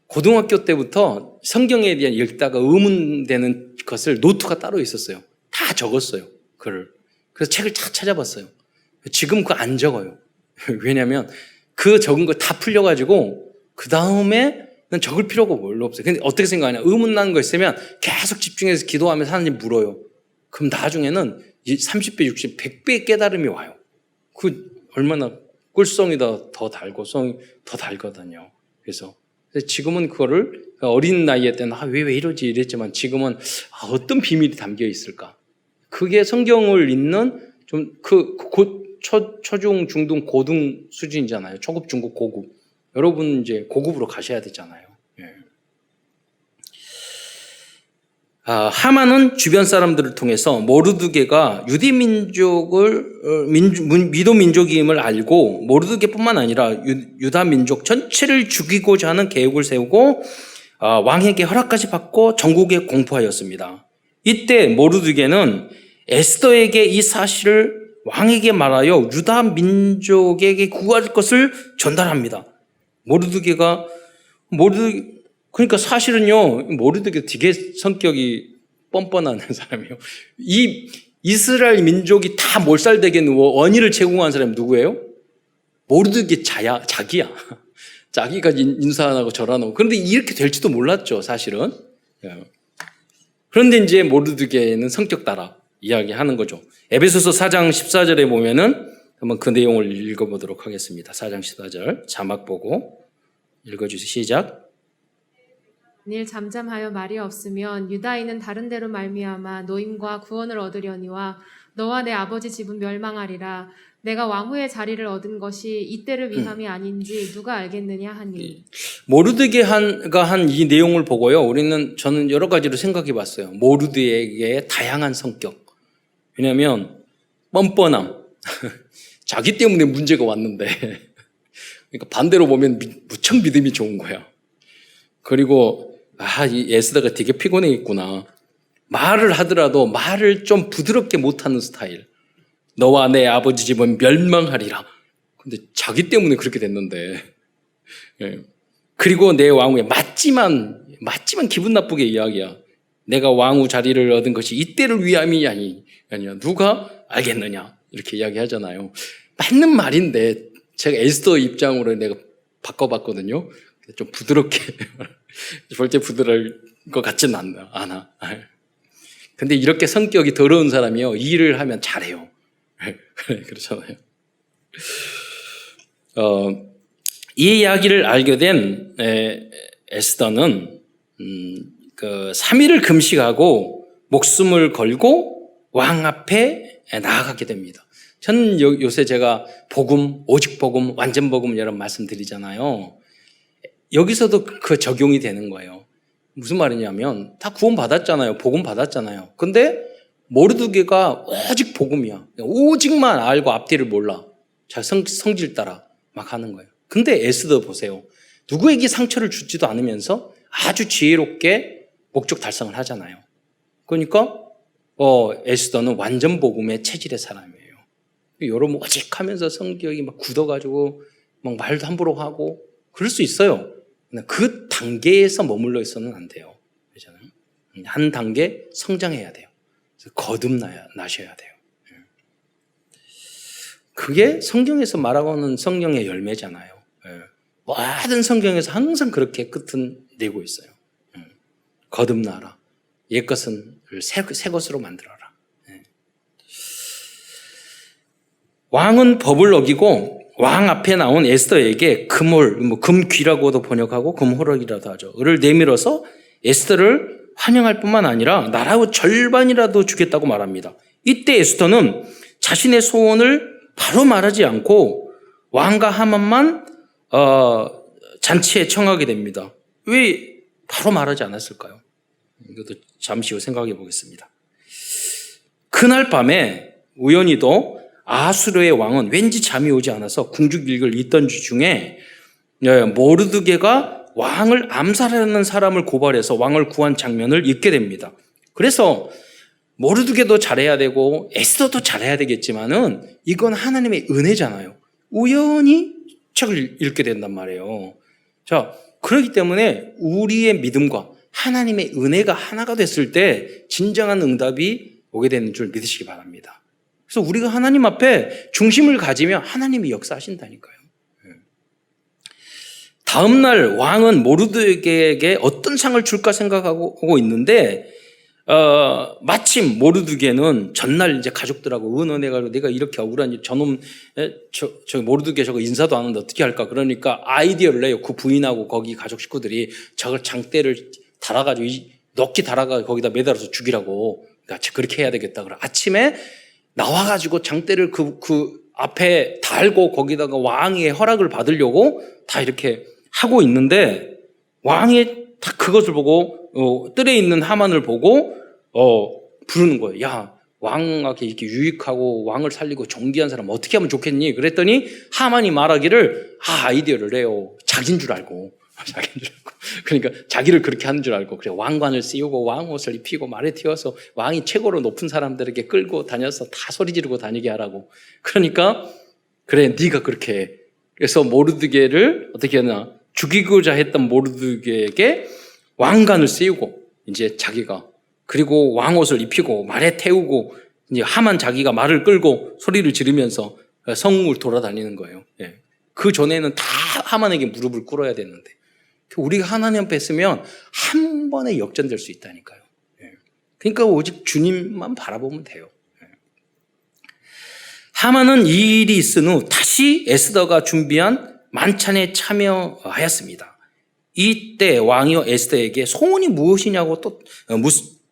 Speaker 1: 고등학교 때부터 성경에 대한 읽다가 의문되는 것을 노트가 따로 있었어요. 다 적었어요, 글을. 그래서 책을 다 찾아봤어요. 지금 그거 안 적어요. 왜냐하면 그 적은 거 다 풀려가지고 그 다음에는 적을 필요가 별로 없어요. 근데 어떻게 생각하냐? 의문나는 거 있으면 계속 집중해서 기도하면서 하나님 물어요. 그럼 나중에는 30배, 60배, 100배의 깨달음이 와요. 그 얼마나 꿀송이 더 달고 송이 더 달거든요. 그래서 지금은 그거를 어린 나이에 때는 왜 이러지 이랬지만 지금은 어떤 비밀이 담겨 있을까? 그게 성경을 읽는 좀 초중, 중등, 고등 수준이잖아요. 초급, 중급, 고급. 여러분 이제 고급으로 가셔야 되잖아요. 하만은 주변 사람들을 통해서 모르드게가 유대 민족을 미도 민족임을 알고 모르드게뿐만 아니라 유다 민족 전체를 죽이고자 하는 계획을 세우고 왕에게 허락까지 받고 전국에 공포하였습니다. 이때 모르드게는 에스더에게 이 사실을 왕에게 말하여 유다 민족에게 구할 것을 전달합니다. 그러니까 사실은요, 모르드게 되게 성격이 뻔뻔한 사람이에요. 이 이스라엘 민족이 다 몰살되게 원인을 제공한 사람이 누구예요? 모르드게 자기야. 자기가 인사 안 하고 절 안 하고. 그런데 이렇게 될지도 몰랐죠, 사실은. 그런데 이제 모르드게는 성격 따라 이야기하는 거죠. 에베소서 4장 14절에 보면은 한번 그 내용을 읽어보도록 하겠습니다. 4장 14절 자막 보고 읽어주세요. 시작.
Speaker 2: 만일 잠잠하여 말이 없으면 유다인은 다른 데로 말미암아 노임과 구원을 얻으려니와 너와 내 아버지 집은 멸망하리라. 내가 왕후의 자리를 얻은 것이 이때를 위함이 아닌지 누가 알겠느냐 하니.
Speaker 1: 모르드게가 한 이 내용을 보고요, 저는 여러 가지로 생각해 봤어요. 모르드게의 다양한 성격. 왜냐하면 뻔뻔함. 자기 때문에 문제가 왔는데 그러니까 반대로 보면 무척 믿음이 좋은 거야. 그리고 이 에스더가 되게 피곤해 있구나. 말을 하더라도 말을 좀 부드럽게 못하는 스타일. 너와 내 아버지 집은 멸망하리라. 근데 자기 때문에 그렇게 됐는데. 예. 그리고 내 왕후에 맞지만 기분 나쁘게 이야기야. 내가 왕후 자리를 얻은 것이 이때를 위함이 아니야. 누가 알겠느냐. 이렇게 이야기하잖아요. 맞는 말인데 제가 에스더 입장으로 내가 바꿔봤거든요. 좀 부드럽게. 절대 부드러울 것 같지는 않아. 근데 이렇게 성격이 더러운 사람이요. 이 일을 하면 잘해요. 그렇잖아요. 이 이야기를 알게 된 에스더는 그 3일을 금식하고 목숨을 걸고 왕 앞에 나아가게 됩니다. 저는 요새 제가 복음, 오직 복음, 완전 복음 여러 말씀드리잖아요. 여기서도 그 적용이 되는 거예요. 무슨 말이냐면 다 구원 받았잖아요. 복음 받았잖아요. 근데 모르드게가 오직 복음이야. 오직만 알고 앞뒤를 몰라. 자, 성질 따라 막 하는 거예요. 근데 에스더 보세요. 누구에게 상처를 주지도 않으면서 아주 지혜롭게 목적 달성을 하잖아요. 그러니까 에스더는 완전 복음의 체질의 사람이에요. 여러분 오직하면서 성격이 막 굳어가지고 막 말도 함부로 하고 그럴 수 있어요. 그 단계에서 머물러 있어는 안 돼요. 그렇잖아요. 한 단계 성장해야 돼요. 거듭나셔야 돼요. 그게 성경에서 말하고는 성경의 열매잖아요. 모든 성경에서 항상 그렇게 끝은 내고 있어요. 거듭나라. 옛것은 새 것으로 만들어라. 왕은 법을 어기고 왕 앞에 나온 에스더에게 금귀라고도 번역하고 금호럭이라도 하죠. 를 내밀어서 에스더를 환영할 뿐만 아니라 나라의 절반이라도 주겠다고 말합니다. 이때 에스더는 자신의 소원을 바로 말하지 않고 왕과 하만만 잔치에 청하게 됩니다. 왜 바로 말하지 않았을까요? 이것도 잠시 후 생각해 보겠습니다. 그날 밤에 우연히도 아수르의 왕은 왠지 잠이 오지 않아서 궁중일기를 읽던 중에 모르드게가 왕을 암살하는 사람을 고발해서 왕을 구한 장면을 읽게 됩니다. 그래서 모르드게도 잘해야 되고 에스더도 잘해야 되겠지만은 이건 하나님의 은혜잖아요. 우연히 책을 읽게 된단 말이에요. 자, 그렇기 때문에 우리의 믿음과 하나님의 은혜가 하나가 됐을 때 진정한 응답이 오게 되는 줄 믿으시기 바랍니다. 그래서 우리가 하나님 앞에 중심을 가지면 하나님이 역사하신다니까요. 다음 날 왕은 모르드게에게 어떤 상을 줄까 생각하고 있는데 마침 모르드게는 전날 이제 가족들하고 의논해가지고 내가 이렇게 억울한 저놈 저 모르드게 저거 인사도 안 하는데 어떻게 할까 그러니까 아이디어를 내요. 그 부인하고 거기 가족 식구들이 저걸 장대를 달아가지고 넋이 달아가 거기다 매달아서 죽이라고 그러니까 그렇게 해야 되겠다. 그래 아침에 나와가지고 장대를 그 앞에 달고 거기다가 왕의 허락을 받으려고 다 이렇게 하고 있는데 왕이 다 그것을 보고 뜰에 있는 하만을 보고 부르는 거예요. 야, 왕에게 이렇게 유익하고 왕을 살리고 존귀한 사람 어떻게 하면 좋겠니? 그랬더니 하만이 말하기를 아이디어를 내요. 자기인 줄 알고. 그러니까 자기를 그렇게 하는 줄 알고 그래 왕관을 씌우고 왕옷을 입히고 말에 튀어서 왕이 최고로 높은 사람들에게 끌고 다녀서 다 소리 지르고 다니게 하라고. 그러니까 그래 네가 그렇게 해. 그래서 모르드게를 어떻게 하나 죽이고자 했던 모르드게에게 왕관을 씌우고 이제 자기가 그리고 왕옷을 입히고 말에 태우고 이제 하만 자기가 말을 끌고 소리를 지르면서 성을 돌아다니는 거예요. 예. 그 전에는 다 하만에게 무릎을 꿇어야 되는데 우리가 하나님 앞에 있으면 한 번에 역전될 수 있다니까요. 예. 그러니까 오직 주님만 바라보면 돼요. 예. 하만은 이 일이 있은 후 다시 에스더가 준비한 만찬에 참여하였습니다. 이때 왕이 에스더에게 소원이 무엇이냐고 또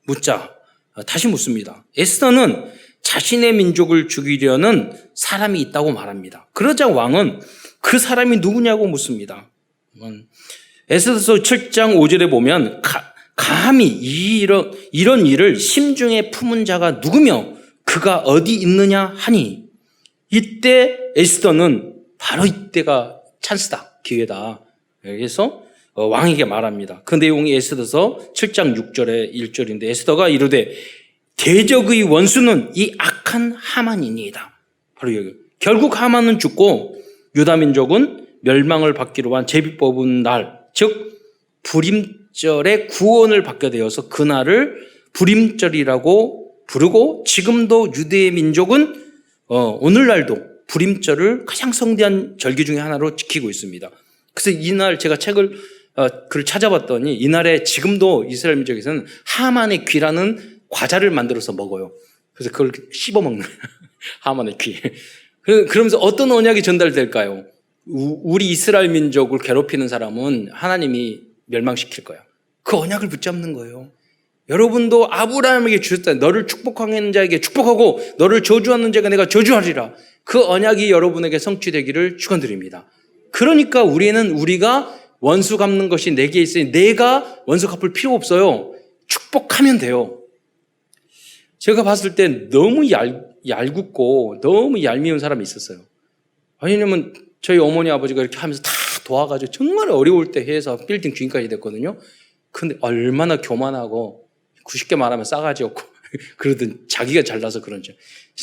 Speaker 1: 묻자 다시 묻습니다. 에스더는 자신의 민족을 죽이려는 사람이 있다고 말합니다. 그러자 왕은 그 사람이 누구냐고 묻습니다. 에스더서 7장 5절에 보면 감히 이런 일을 심중에 품은 자가 누구며 그가 어디 있느냐 하니 이때 에스더는 바로 이때가 찬스다, 기회다. 그래서 왕에게 말합니다. 그 내용이 에스더서 7장 6절에 1절인데 에스더가 이르되 대적의 원수는 이 악한 하만이니이다. 바로 여기. 결국 하만은 죽고 유다 민족은 멸망을 받기로 한 제비 뽑은 날, 즉 불임절의 구원을 받게 되어서 그날을 불임절이라고 부르고 되지금도 유대 민족은 오늘날도 불임절을 가장 성대한 절기 중에 하나로 지키고 있습니다. 그래서 이날 제가 글을 찾아봤더니 이날에 지금도 이스라엘 민족에서는 하만의 귀라는 과자를 만들어서 먹어요. 그래서 그걸 씹어 먹는 하만의 귀. 그러면서 어떤 언약이 전달될까요? 우리 이스라엘 민족을 괴롭히는 사람은 하나님이 멸망시킬 거야. 그 언약을 붙잡는 거예요. 여러분도 아브라함에게 주셨다. 너를 축복하는 자에게 축복하고 너를 저주하는 자가 내가 저주하리라. 그 언약이 여러분에게 성취되기를 축원드립니다. 그러니까 우리가 원수 갚는 것이 내게 있으니 내가 원수 갚을 필요 없어요. 축복하면 돼요. 제가 봤을 때 너무 얄궂고 너무 얄미운 사람이 있었어요. 왜냐면 저희 어머니 아버지가 이렇게 하면서 다 도와가지고 정말 어려울 때 해서 빌딩 주인까지 됐거든요. 근데 얼마나 교만하고 90개 말하면 싸가지 없고 그러던 자기가 잘나서 그런지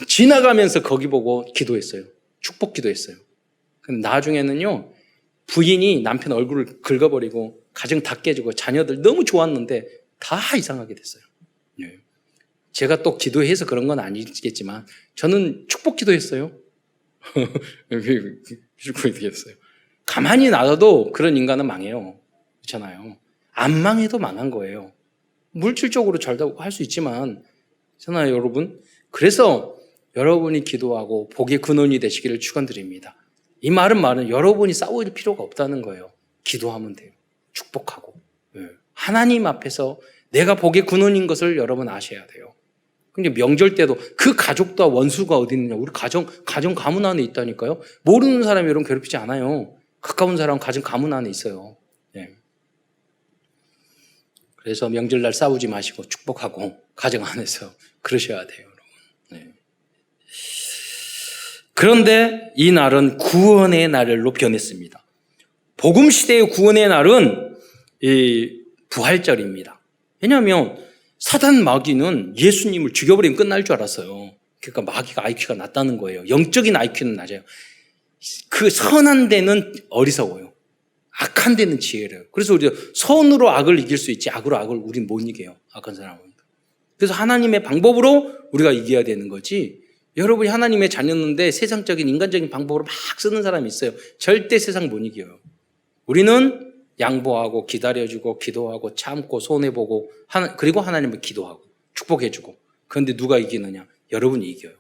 Speaker 1: 지나가면서 거기 보고 기도했어요. 축복 기도했어요. 근데 나중에는요 부인이 남편 얼굴을 긁어버리고 가정 다 깨지고 자녀들 너무 좋았는데 다 이상하게 됐어요. 예. 제가 또 기도해서 그런 건 아니겠지만 저는 축복 기도했어요. 축복 기도했어요. 가만히 놔둬도 그런 인간은 망해요. 그렇잖아요. 안 망해도 망한 거예요. 물질적으로 잘도 할 수 있지만 그렇잖아요, 여러분. 그래서 여러분이 기도하고 복의 근원이 되시기를 축원드립니다. 이 말은 여러분이 싸울 필요가 없다는 거예요. 기도하면 돼요. 축복하고. 하나님 앞에서 내가 복의 근원인 것을 여러분 아셔야 돼요. 근데 명절 때도 그 가족과 원수가 어디 있느냐. 우리 가정 가문 안에 있다니까요. 모르는 사람이 여러분 괴롭히지 않아요. 가까운 사람 가정 가문 안에 있어요. 네. 그래서 명절날 싸우지 마시고 축복하고 가정 안에서 그러셔야 돼요, 여러분. 네. 그런데 이 날은 구원의 날로 변했습니다. 복음 시대의 구원의 날은 이 부활절입니다. 왜냐하면 사단 마귀는 예수님을 죽여버리면 끝날 줄 알았어요. 그러니까 마귀가 IQ가 낮다는 거예요. 영적인 IQ는 낮아요. 그 선한 데는 어리석어요. 악한 데는 지혜래요. 그래서 우리가 선으로 악을 이길 수 있지 악으로 악을 우린 못 이겨요. 악한 사람은. 그래서 하나님의 방법으로 우리가 이겨야 되는 거지. 여러분이 하나님의 자녀인데 세상적인 인간적인 방법으로 막 쓰는 사람이 있어요. 절대 세상 못 이겨요. 우리는 양보하고 기다려주고 기도하고 참고 손해보고 그리고 하나님을 기도하고 축복해주고. 그런데 누가 이기느냐? 여러분이 이겨요.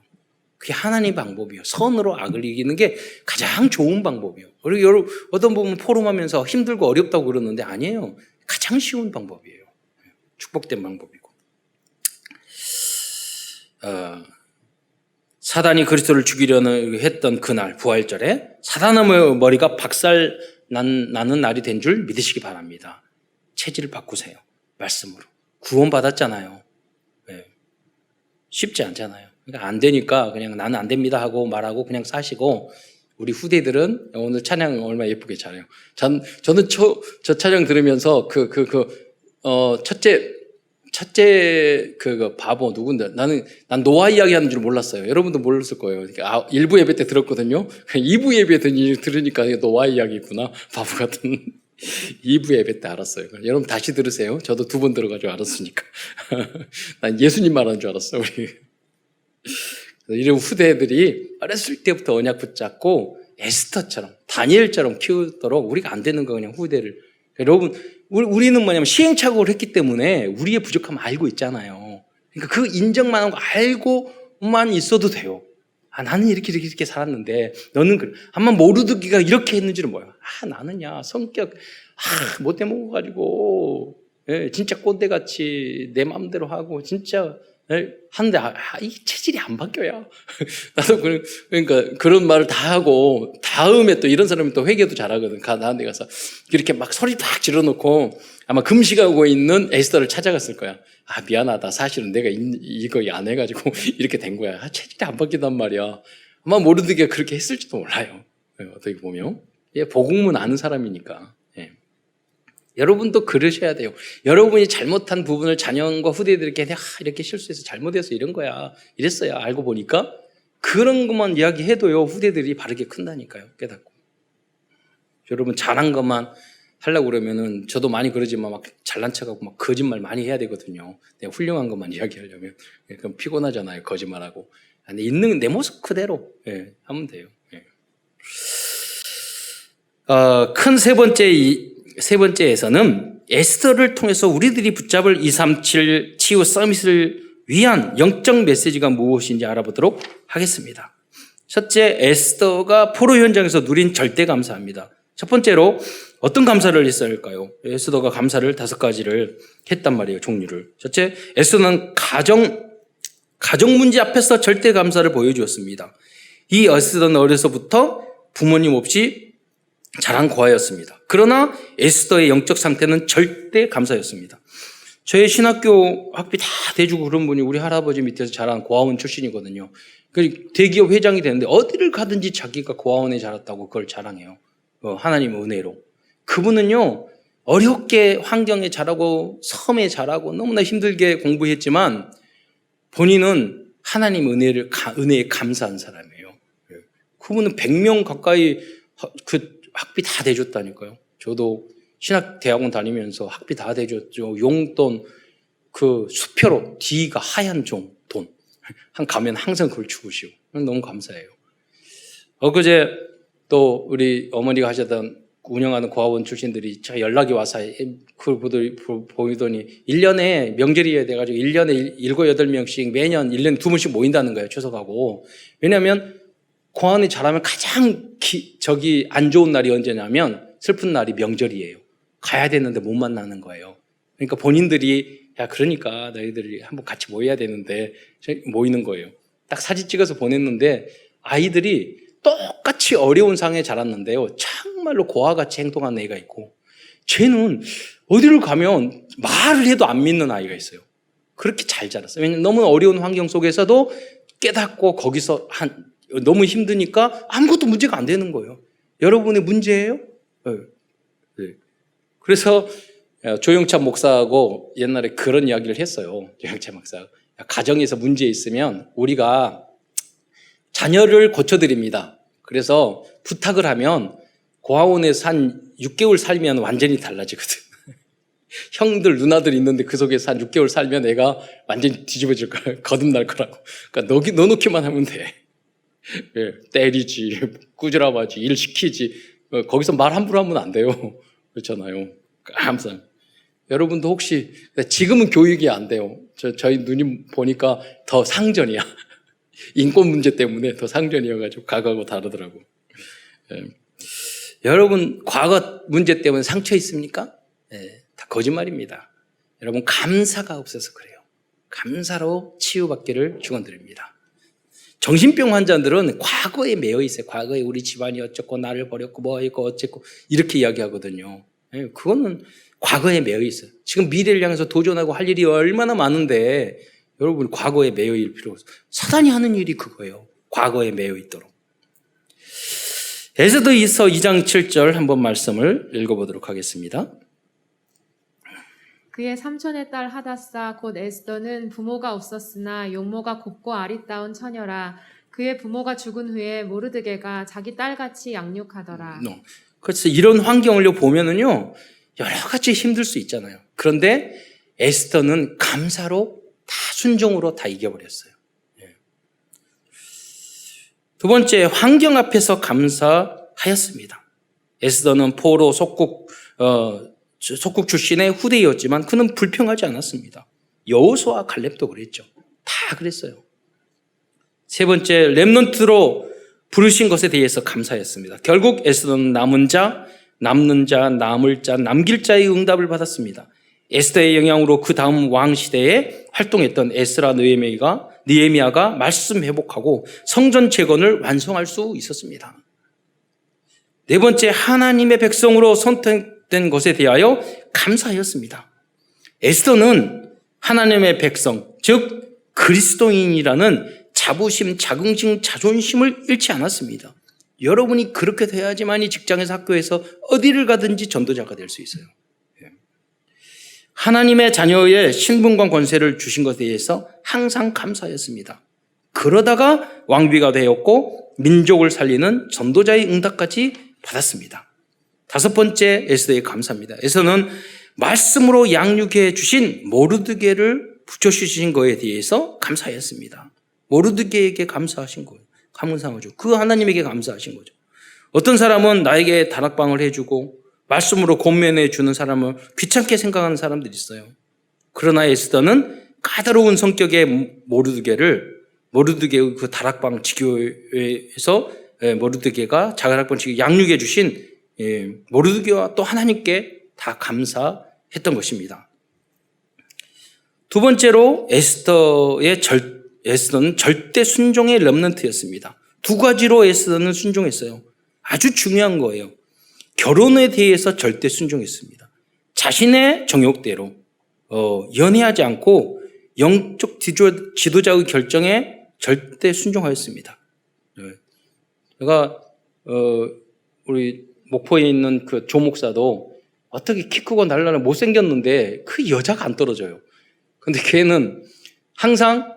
Speaker 1: 그게 하나님의 방법이에요. 선으로 악을 이기는 게 가장 좋은 방법이에요. 그리고 여러분 어떤 부분 포럼하면서 힘들고 어렵다고 그러는데 아니에요. 가장 쉬운 방법이에요. 축복된 방법이고. 사단이 그리스도를 죽이려는 했던 그날 부활절에 사단의 머리가 박살 나는 날이 된 줄 믿으시기 바랍니다. 체질을 바꾸세요. 말씀으로. 구원받았잖아요. 네. 쉽지 않잖아요. 그러니까 안 되니까 그냥 나는 안 됩니다 하고 말하고 그냥 사시고 우리 후대들은 오늘 찬양 얼마나 예쁘게 잘해요. 저는 저 찬양 들으면서 첫째 바보 누군데 난 노아 이야기 하는 줄 몰랐어요. 여러분도 몰랐을 거예요. 그러니까 1부 예배 때 들었거든요. 2부 예배 때 들으니까 노아 이야기구나. 바보 같은 2부 예배 때 알았어요. 여러분 다시 들으세요. 저도 2번 들어가지고 알았으니까. 난 예수님 말하는 줄 알았어요. 우리. 이런 후대들이 어렸을 때부터 언약 붙잡고 에스더처럼 다니엘처럼 키우도록 우리가 안 되는 거 그냥 후대를. 여러분 우리는 뭐냐면 시행착오를 했기 때문에 우리의 부족함을 알고 있잖아요. 그러니까 그 인정만 하고 알고만 있어도 돼요. 나는 이렇게 살았는데 너는 그래. 아마 모르드기가 이렇게 했는지는 뭐야. 나는야 성격 못돼 먹어가지고 진짜 꼰대같이 내 마음대로 하고 진짜 하는데 이 체질이 안 바뀌어요. 나도 그러니까 그런 말을 다 하고 다음에 또 이런 사람이 또 회개도 잘하거든. 나한테 가서 이렇게 막 소리 팍 질러놓고 아마 금식하고 있는 에스더를 찾아갔을 거야. 미안하다. 사실은 내가 이거 안 해가지고 이렇게 된 거야. 체질이 안 바뀌단 말이야. 아마 모르드기가 그렇게 했을지도 몰라요. 어떻게 보면 복음은 아는 사람이니까. 여러분도 그러셔야 돼요. 여러분이 잘못한 부분을 자녀과 후대들에게 이렇게 실수해서 잘못해서 이런 거야. 이랬어요. 알고 보니까. 그런 것만 이야기해도요. 후대들이 바르게 큰다니까요. 깨닫고. 여러분 잘한 것만 하려고 그러면은 저도 많이 그러지만 막 잘난 척하고 막 거짓말 많이 해야 되거든요. 내가 훌륭한 것만 이야기하려면. 그럼 피곤하잖아요. 거짓말하고. 근데 있는 내 모습 그대로 하면 돼요. 큰 세 번째에서는 에스더를 통해서 우리들이 붙잡을 237 치유 서밋을 위한 영적 메시지가 무엇인지 알아보도록 하겠습니다. 첫째, 에스더가 포로 현장에서 누린 절대 감사입니다. 첫 번째로 어떤 감사를 했을까요? 에스더가 감사를 5가지를 했단 말이에요. 종류를. 첫째, 에스더는 가정 문제 앞에서 절대 감사를 보여주었습니다. 이 에스더는 어려서부터 부모님 없이 자란 고아였습니다. 그러나 에스더의 영적 상태는 절대 감사였습니다. 저희 신학교 학비 다 대주고 그런 분이 우리 할아버지 밑에서 자란 고아원 출신이거든요. 대기업 회장이 되는데 어디를 가든지 자기가 고아원에 자랐다고 그걸 자랑해요. 하나님의 은혜로. 그분은요, 어렵게 환경에 자라고 섬에 자라고 너무나 힘들게 공부했지만 본인은 하나님 은혜에 감사한 사람이에요. 그분은 100명 가까이 학비 다 대줬다니까요. 저도 신학대학원 다니면서 학비 다 대줬죠. 용돈, 수표로 D가 하얀 돈. 가면 항상 그걸 주시고. 너무 감사해요. 엊그제 또 우리 어머니가 하셨던 운영하는 고아원 출신들이 연락이 와서 그걸 보이더니 1년에 명절이어야 돼가지고 1년에 7, 8명씩 매년 1년에 2번씩 모인다는 거예요. 추석하고. 왜냐하면 고아원에 자라면 가장 안 좋은 날이 언제냐면 슬픈 날이 명절이에요. 가야 되는데 못 만나는 거예요. 그러니까 본인들이 그러니까 너희들이 한번 같이 모여야 되는데 모이는 거예요. 딱 사진 찍어서 보냈는데 아이들이 똑같이 어려운 상황에 자랐는데요. 정말로 고아같이 행동하는 애가 있고 쟤는 어디를 가면 말을 해도 안 믿는 아이가 있어요. 그렇게 잘 자랐어요. 왜냐하면 너무 어려운 환경 속에서도 깨닫고 거기서 너무 힘드니까 아무것도 문제가 안 되는 거예요. 여러분의 문제예요? 네. 그래서 조영찬 목사하고 옛날에 그런 이야기를 했어요. 조영찬 목사. 가정에서 문제 있으면 우리가 자녀를 고쳐드립니다. 그래서 부탁을 하면 고아원에서 한 6개월 살면 완전히 달라지거든. 형들, 누나들 있는데 그 속에서 한 6개월 살면 애가 완전히 뒤집어질 거야. 거듭날 거라고. 그러니까 넣어놓기만 하면 돼. 때리지, 꾸지람하지, 일 시키지. 거기서 말 함부로 하면 안 돼요. 그렇잖아요. 항상. 여러분도 혹시, 지금은 교육이 안 돼요. 저희 누님 보니까 더 상전이야. 인권 문제 때문에 더 상전이어가지고 과거하고 다르더라고. 여러분, 과거 문제 때문에 상처 있습니까? 다 거짓말입니다. 여러분, 감사가 없어서 그래요. 감사로 치유받기를 축원드립니다. 정신병 환자들은 과거에 매여 있어요. 과거에 우리 집안이 어쩌고 나를 버렸고 뭐 했고 어쨌고 이렇게 이야기하거든요. 그거는 과거에 매여 있어요. 지금 미래를 향해서 도전하고 할 일이 얼마나 많은데 여러분 과거에 매여 있을 필요가 없어요. 사단이 하는 일이 그거예요. 과거에 매여 있도록. 에스더서 2장 7절 한번 말씀을 읽어보도록 하겠습니다.
Speaker 2: 그의 삼촌의 딸 하다사 곧 에스더는 부모가 없었으나 용모가 곱고 아리따운 처녀라. 그의 부모가 죽은 후에 모르드게가 자기 딸같이 양육하더라.
Speaker 1: 그래서 이런 환경을 보면은요 여러 가지 힘들 수 있잖아요. 그런데 에스더는 감사로 다 순종으로 다 이겨버렸어요. 두 번째, 환경 앞에서 감사하였습니다. 에스더는 포로 속국 출신의 후대였지만 그는 불평하지 않았습니다. 여호수아와 갈렙도 그랬죠. 다 그랬어요. 세 번째, 렘넌트로 부르신 것에 대해서 감사했습니다. 결국 에스더는 남은 자, 남는 자, 남을 자, 남길 자의 응답을 받았습니다. 에스더의 영향으로 그 다음 왕 시대에 활동했던 에스라 느헤미야가 말씀 회복하고 성전 재건을 완성할 수 있었습니다. 네 번째, 하나님의 백성으로 선택된 것에 대하여 감사하였습니다. 에스더는 하나님의 백성, 즉 그리스도인이라는 자부심, 자긍심, 자존심을 잃지 않았습니다. 여러분이 그렇게 돼야지만이 직장에서 학교에서 어디를 가든지 전도자가 될 수 있어요. 예. 하나님의 자녀의 신분과 권세를 주신 것에 대해서 항상 감사했습니다. 그러다가 왕비가 되었고 민족을 살리는 전도자의 응답까지 받았습니다. 다섯 번째, 에스더의 감사입니다. 에스더는 말씀으로 양육해 주신 모르드게를 붙여주신 것에 대해서 감사했습니다. 모르드게에게 감사하신 거예요. 감사하죠. 그 하나님에게 감사하신 거죠. 어떤 사람은 나에게 다락방을 해주고 말씀으로 권면해 주는 사람을 귀찮게 생각하는 사람들이 있어요. 그러나 에스더는 까다로운 성격의 모르드게의 그 다락방 지교에서 모르드게가 다락방 지교 양육해 주신 모르드게와 또 하나님께 다 감사했던 것입니다. 두 번째로 에스더는 절대 순종의 렘넌트였습니다. 두 가지로 에스더는 순종했어요. 아주 중요한 거예요. 결혼에 대해서 절대 순종했습니다. 자신의 정욕대로 연애하지 않고 영적 지도자의 결정에 절대 순종하였습니다. 제가 우리 목포에 있는 그 조 목사도 어떻게 키 크고 날라는 못생겼는데 그 여자가 안 떨어져요. 근데 걔는 항상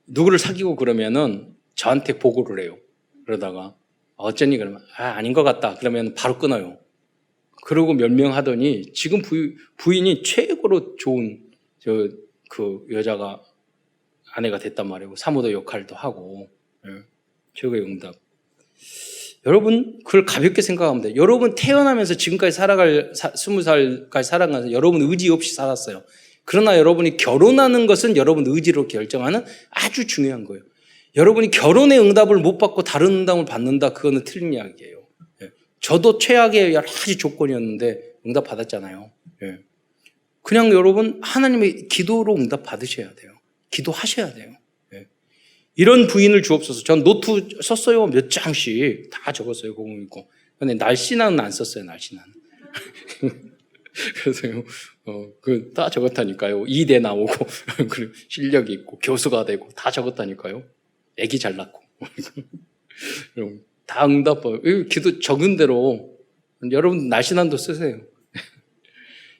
Speaker 1: 누구를 사귀고 그러면은 저한테 보고를 해요. 그러다가 어쩌니 그러면 아닌 것 같다. 그러면 바로 끊어요. 그러고 몇 명 하더니 지금 부인이 최고로 좋은 그 여자가 아내가 됐단 말이에요. 사모도 역할도 하고 최고의 응답. 여러분 그걸 가볍게 생각하면 돼요. 여러분 태어나면서 지금까지 20살까지 살아가면서 여러분 의지 없이 살았어요. 그러나 여러분이 결혼하는 것은 여러분 의지로 결정하는 아주 중요한 거예요. 여러분이 결혼의 응답을 못 받고 다른 응답을 받는다, 그거는 틀린 이야기예요. 저도 최악의 여러 가지 조건이었는데 응답 받았잖아요. 그냥 여러분 하나님의 기도로 응답 받으셔야 돼요. 기도하셔야 돼요. 이런 부인을 주옵소서. 전 노트 썼어요. 몇 장씩 다 적었어요. 그거 있고. 근데 날씬한은 안 썼어요. 날씬한. 그래서요, 다 적었다니까요. 이대 나오고, 그리고 실력이 있고, 교수가 되고, 다 적었다니까요. 애기 잘 낳고. 다 응답해요. 기도 적은 대로, 여러분 날씬한도 쓰세요.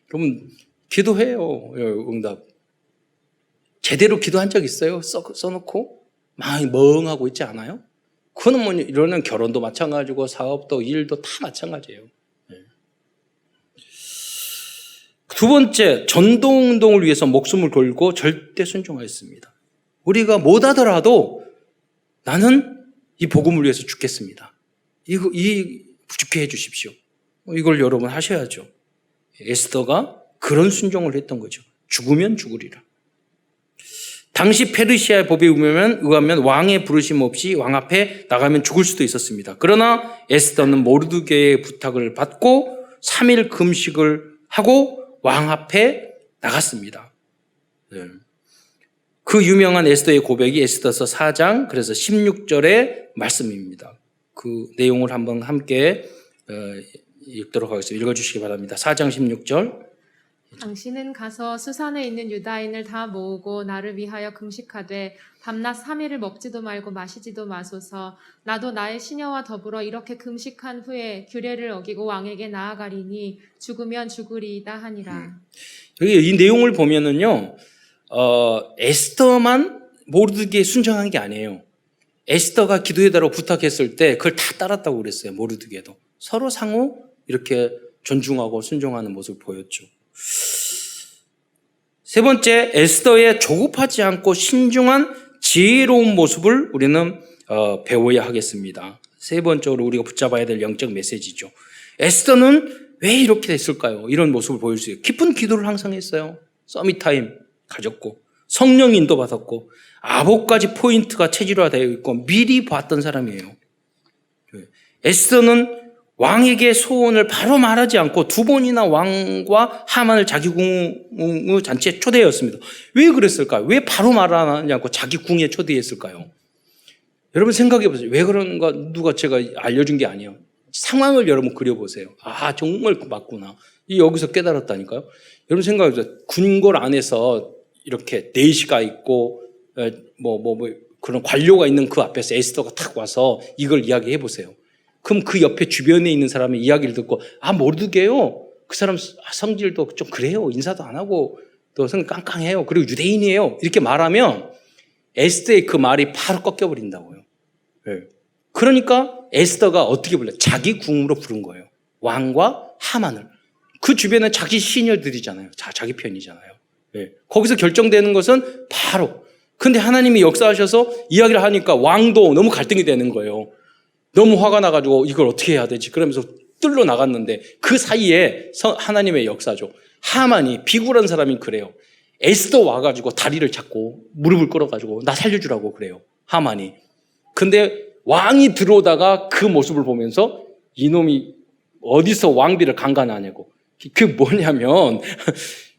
Speaker 1: 그러면 기도해요. 응답. 제대로 기도한 적 있어요? 써놓고? 많이 멍하고 있지 않아요? 그거는 뭐, 이러는 결혼도 마찬가지고, 사업도, 일도 다 마찬가지예요. 두 번째, 전도운동을 위해서 목숨을 걸고 절대 순종하였습니다. 우리가 못하더라도 나는 이 복음을 위해서 죽겠습니다. 죽게 해주십시오. 이걸 여러분 하셔야죠. 에스더가 그런 순종을 했던 거죠. 죽으면 죽으리라. 당시 페르시아의 법에 의하면 왕의 부르심 없이 왕 앞에 나가면 죽을 수도 있었습니다. 그러나 에스더는 모르드게의 부탁을 받고 3일 금식을 하고 왕 앞에 나갔습니다. 그 유명한 에스더의 고백이 에스더서 4장 그래서 16절의 말씀입니다. 그 내용을 한번 함께 읽도록 하겠습니다. 읽어주시기 바랍니다. 4장 16절.
Speaker 2: 당신은 가서 수산에 있는 유다인을 다 모으고 나를 위하여 금식하되 밤낮 3일을 먹지도 말고 마시지도 마소서. 나도 나의 시녀와 더불어 이렇게 금식한 후에 규례를 어기고 왕에게 나아가리니 죽으면 죽으리이다 하니라.
Speaker 1: 여기 이 내용을 보면은요, 에스더만 모르드게에 순종한 게 아니에요. 에스더가 기도해달라고 부탁했을 때 그걸 다 따랐다고 그랬어요. 모르드게도 서로 상호 이렇게 존중하고 순종하는 모습을 보였죠. 세 번째, 에스더의 조급하지 않고 신중한 지혜로운 모습을 우리는 배워야 하겠습니다. 세 번째로 우리가 붙잡아야 될 영적 메시지죠. 에스더는 왜 이렇게 됐을까요? 이런 모습을 보일 수 있어요. 깊은 기도를 항상 했어요. 서밋타임 가졌고 성령 인도 받았고 아홉 가지 포인트가 체질화되어 있고 미리 봤던 사람이에요. 에스더는 왕에게 소원을 바로 말하지 않고 두 번이나 왕과 하만을 자기 궁의 잔치에 초대했습니다. 왜 그랬을까요? 왜 바로 말하지 않고 자기 궁에 초대했을까요? 여러분 생각해 보세요. 왜 그런가? 누가 제가 알려준 게 아니에요. 상황을 여러분 그려보세요. 아, 정말 맞구나. 여기서 깨달았다니까요. 여러분 생각해 보세요. 궁궐 안에서 이렇게 내시가 있고 그런 관료가 있는 그 앞에서 에스더가 탁 와서 이걸 이야기해 보세요. 그럼 그 옆에 주변에 있는 사람의 이야기를 듣고 모르드게요. 그 사람 성질도 좀 그래요. 인사도 안 하고 또 성격 깡깡해요. 그리고 유대인이에요. 이렇게 말하면 에스더의 그 말이 바로 꺾여버린다고요. 네. 그러니까 에스더가 어떻게 불러요? 자기 궁으로 부른 거예요. 왕과 하만을. 그 주변에 자기 시녀들이잖아요. 자기 편이잖아요. 네. 거기서 결정되는 것은 바로. 근데 하나님이 역사하셔서 이야기를 하니까 왕도 너무 갈등이 되는 거예요. 너무 화가 나가지고 이걸 어떻게 해야 되지? 그러면서 뜰러 나갔는데 그 사이에 하나님의 역사죠. 하만이 비굴한 사람이 그래요. 에스더 와가지고 다리를 잡고 무릎을 꿇어가지고 나 살려주라고 그래요. 하만이. 근데 왕이 들어오다가 그 모습을 보면서 이놈이 어디서 왕비를 강간하냐고. 그 뭐냐면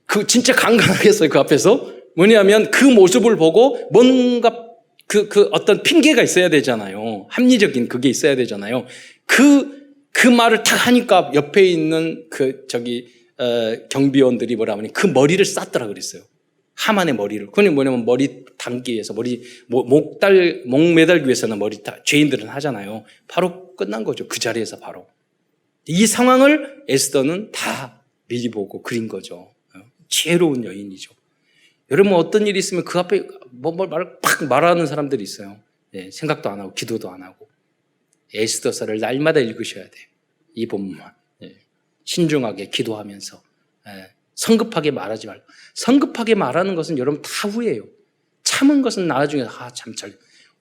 Speaker 1: 그 진짜 강간하겠어요. 그 앞에서. 뭐냐면 그 모습을 보고 뭔가 그 어떤 핑계가 있어야 되잖아요. 합리적인 그게 있어야 되잖아요. 그 말을 탁 하니까 옆에 있는 경비원들이 뭐라 하니 그 머리를 쌌더라 그랬어요. 하만의 머리를. 그건 뭐냐면 머리 담기 위해서 목 매달기 위해서는 죄인들은 하잖아요. 바로 끝난 거죠. 그 자리에서 바로. 이 상황을 에스더는 다 미리 보고 그린 거죠. 지혜로운 여인이죠. 여러분 어떤 일이 있으면 그 앞에 말을 팍 말하는 사람들이 있어요. 네, 생각도 안 하고 기도도 안 하고. 에스더서를 날마다 읽으셔야 돼요. 이 본문만. 네, 신중하게 기도하면서. 네, 성급하게 말하지 말고. 성급하게 말하는 것은 여러분 다 후회해요. 참은 것은 나중에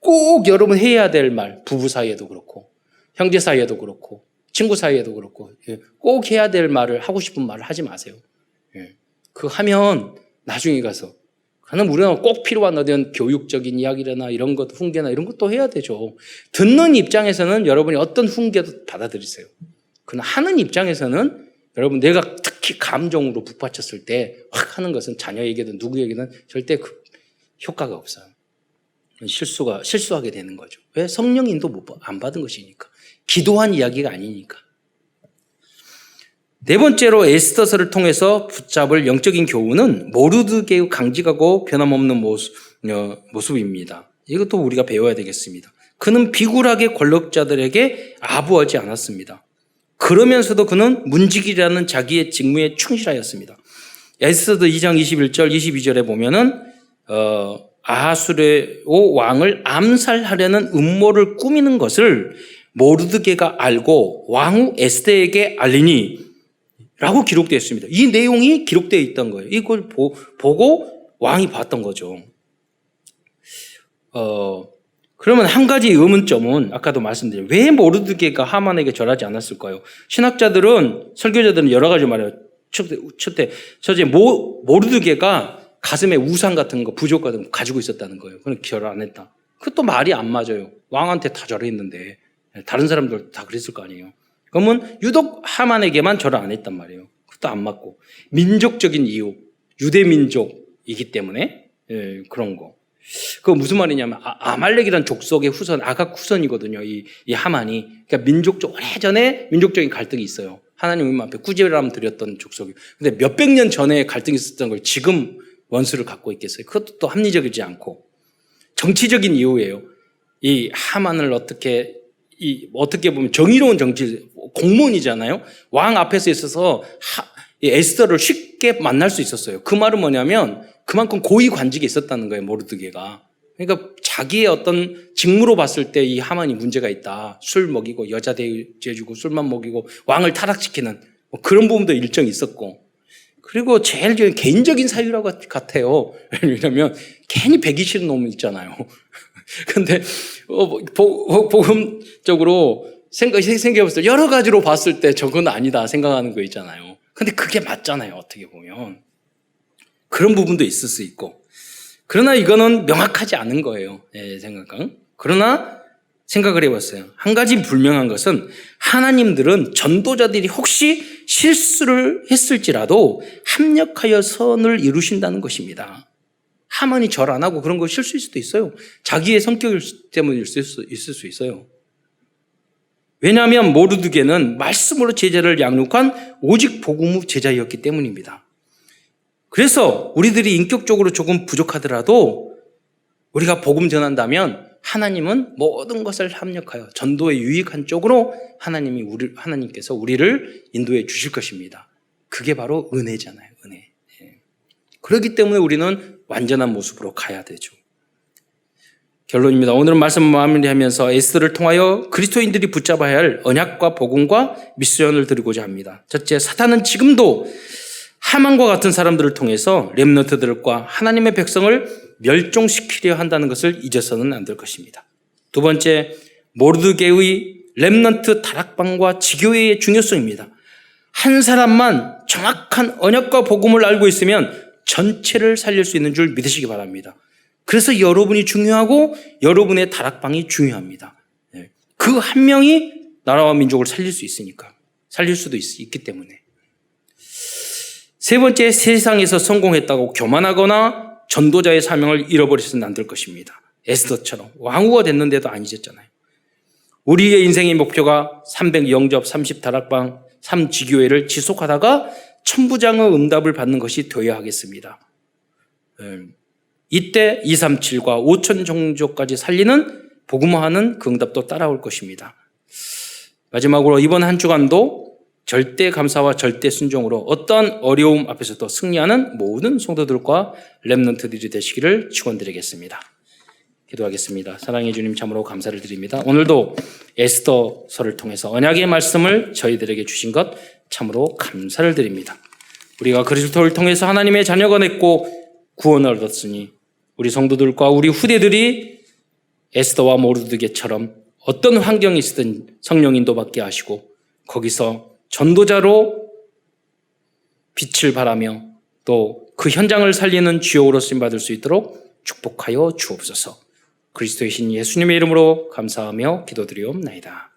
Speaker 1: 꼭 여러분 해야 될 말. 부부 사이에도 그렇고 형제 사이에도 그렇고 친구 사이에도 그렇고 꼭 해야 될 말을 하고 싶은 말을 하지 마세요. 그거 하면 나중에 가서 그러나 우리가 꼭 필요한 어떤 교육적인 이야기나 이런 것, 훈계나 이런 것도 해야 되죠. 듣는 입장에서는 여러분이 어떤 훈계도 받아들이세요. 그러나 하는 입장에서는 여러분 내가 특히 감정으로 북받쳤을 때 확 하는 것은 자녀에게든 누구에게든 절대 그 효과가 없어요. 실수하게 되는 거죠. 왜? 성령인도 안 받은 것이니까. 기도한 이야기가 아니니까. 네 번째로 에스더서를 통해서 붙잡을 영적인 교훈은 모르드게의 강직하고 변함없는 모습입니다. 이것도 우리가 배워야 되겠습니다. 그는 비굴하게 권력자들에게 아부하지 않았습니다. 그러면서도 그는 문지기라는 자기의 직무에 충실하였습니다. 에스더 2장 21절 22절에 보면은 아하수레오 왕을 암살하려는 음모를 꾸미는 것을 모르드게가 알고 왕후 에스더에게 알리니 라고 기록되어 있습니다. 이 내용이 기록되어 있던 거예요. 이걸 보고 왕이 봤던 거죠. 그러면 한 가지 의문점은 아까도 말씀드린 왜 모르드게가 하만에게 절하지 않았을까요? 신학자들은 설교자들은 여러 가지 말해요. 첫째 모르드게가 가슴에 우상 같은 거 부족 같은 거 가지고 있었다는 거예요. 그건 절 안 했다. 그것도 말이 안 맞아요. 왕한테 다 절했는데 다른 사람들 다 그랬을 거 아니에요. 그러면 유독 하만에게만 절을 안 했단 말이에요. 그것도 안 맞고 민족적인 이유, 유대 민족이기 때문에 그런 거. 그거 무슨 말이냐면 아말렉이라는 족속의 후손, 아각 후손이거든요. 이 하만이. 그러니까 오래전에 민족적인 갈등이 있어요. 하나님 앞에 꾸지람 드렸던 족속이. 근데 몇백 년 전에 갈등이 있었던 걸 지금 원수를 갖고 있겠어요. 그것도 또 합리적이지 않고 정치적인 이유예요. 이 하만을 어떻게 보면 정의로운 정치, 공무원이잖아요. 왕 앞에서 있어서 에스더를 쉽게 만날 수 있었어요. 그 말은 뭐냐면 그만큼 고위 관직에 있었다는 거예요. 모르드게가. 그러니까 자기의 어떤 직무로 봤을 때 이 하만이 문제가 있다. 술 먹이고 여자 대해주고 술만 먹이고 왕을 타락시키는 그런 부분도 일정이 있었고. 그리고 제일 개인적인 사유라고 같아요. 왜냐하면 괜히 배기 싫은 놈 있잖아요. 근데 복음적으로 생각해봤을 때 여러 가지로 봤을 때 저건 아니다 생각하는 거 있잖아요. 근데 그게 맞잖아요. 어떻게 보면. 그런 부분도 있을 수 있고. 그러나 이거는 명확하지 않은 거예요. 생각은. 그러나 생각을 해봤어요. 한 가지 불명한 것은 하나님들은 전도자들이 혹시 실수를 했을지라도 합력하여 선을 이루신다는 것입니다. 하만이 절 안 하고 그런 거 실수일 수도 있어요. 자기의 성격 때문에 있을 수 있어요. 왜냐하면 모르드게는 말씀으로 제자를 양육한 오직 복음 후 제자였기 때문입니다. 그래서 우리들이 인격적으로 조금 부족하더라도 우리가 복음 전한다면 하나님은 모든 것을 합력하여 전도에 유익한 쪽으로 하나님께서 우리를 인도해 주실 것입니다. 그게 바로 은혜잖아요. 은혜. 그렇기 때문에 우리는 완전한 모습으로 가야 되죠. 결론입니다. 오늘은 말씀 마무리하면서 에스더를 통하여 그리스도인들이 붙잡아야 할 언약과 복음과 미션을 드리고자 합니다. 첫째, 사탄은 지금도 하만과 같은 사람들을 통해서 렘넌트들과 하나님의 백성을 멸종시키려 한다는 것을 잊어서는 안 될 것입니다. 두 번째, 모르드게의 렘넌트 다락방과 지교회의 중요성입니다. 한 사람만 정확한 언약과 복음을 알고 있으면 전체를 살릴 수 있는 줄 믿으시기 바랍니다. 그래서 여러분이 중요하고 여러분의 다락방이 중요합니다. 그 한 명이 나라와 민족을 살릴 수 있으니까. 살릴 수도 있기 때문에. 세 번째, 세상에서 성공했다고 교만하거나 전도자의 사명을 잃어버리서는 안 될 것입니다. 에스더처럼 왕후가 됐는데도 안 잊었잖아요. 우리의 인생의 목표가 300영접, 30다락방, 3지교회를 지속하다가 천부장의 응답을 받는 것이 되어야 하겠습니다. 이때 237과 5천 종족까지 살리는 복음화하는 그 응답도 따라올 것입니다. 마지막으로 이번 한 주간도 절대 감사와 절대 순종으로 어떠한 어려움 앞에서도 승리하는 모든 성도들과 렘넌트들이 되시기를 축원드리겠습니다. 기도하겠습니다. 사랑해 주님 참으로 감사를 드립니다. 오늘도 에스더서를 통해서 언약의 말씀을 저희들에게 주신 것 참으로 감사를 드립니다. 우리가 그리스도를 통해서 하나님의 자녀가 됐고 구원을 얻었으니 우리 성도들과 우리 후대들이 에스더와 모르드게처럼 어떤 환경이 있든 성령 인도받게 하시고 거기서 전도자로 빛을 발하며 또 그 현장을 살리는 주역으로 쓰임받을 수 있도록 축복하여 주옵소서. 그리스도의 신 예수님의 이름으로 감사하며 기도드리옵나이다.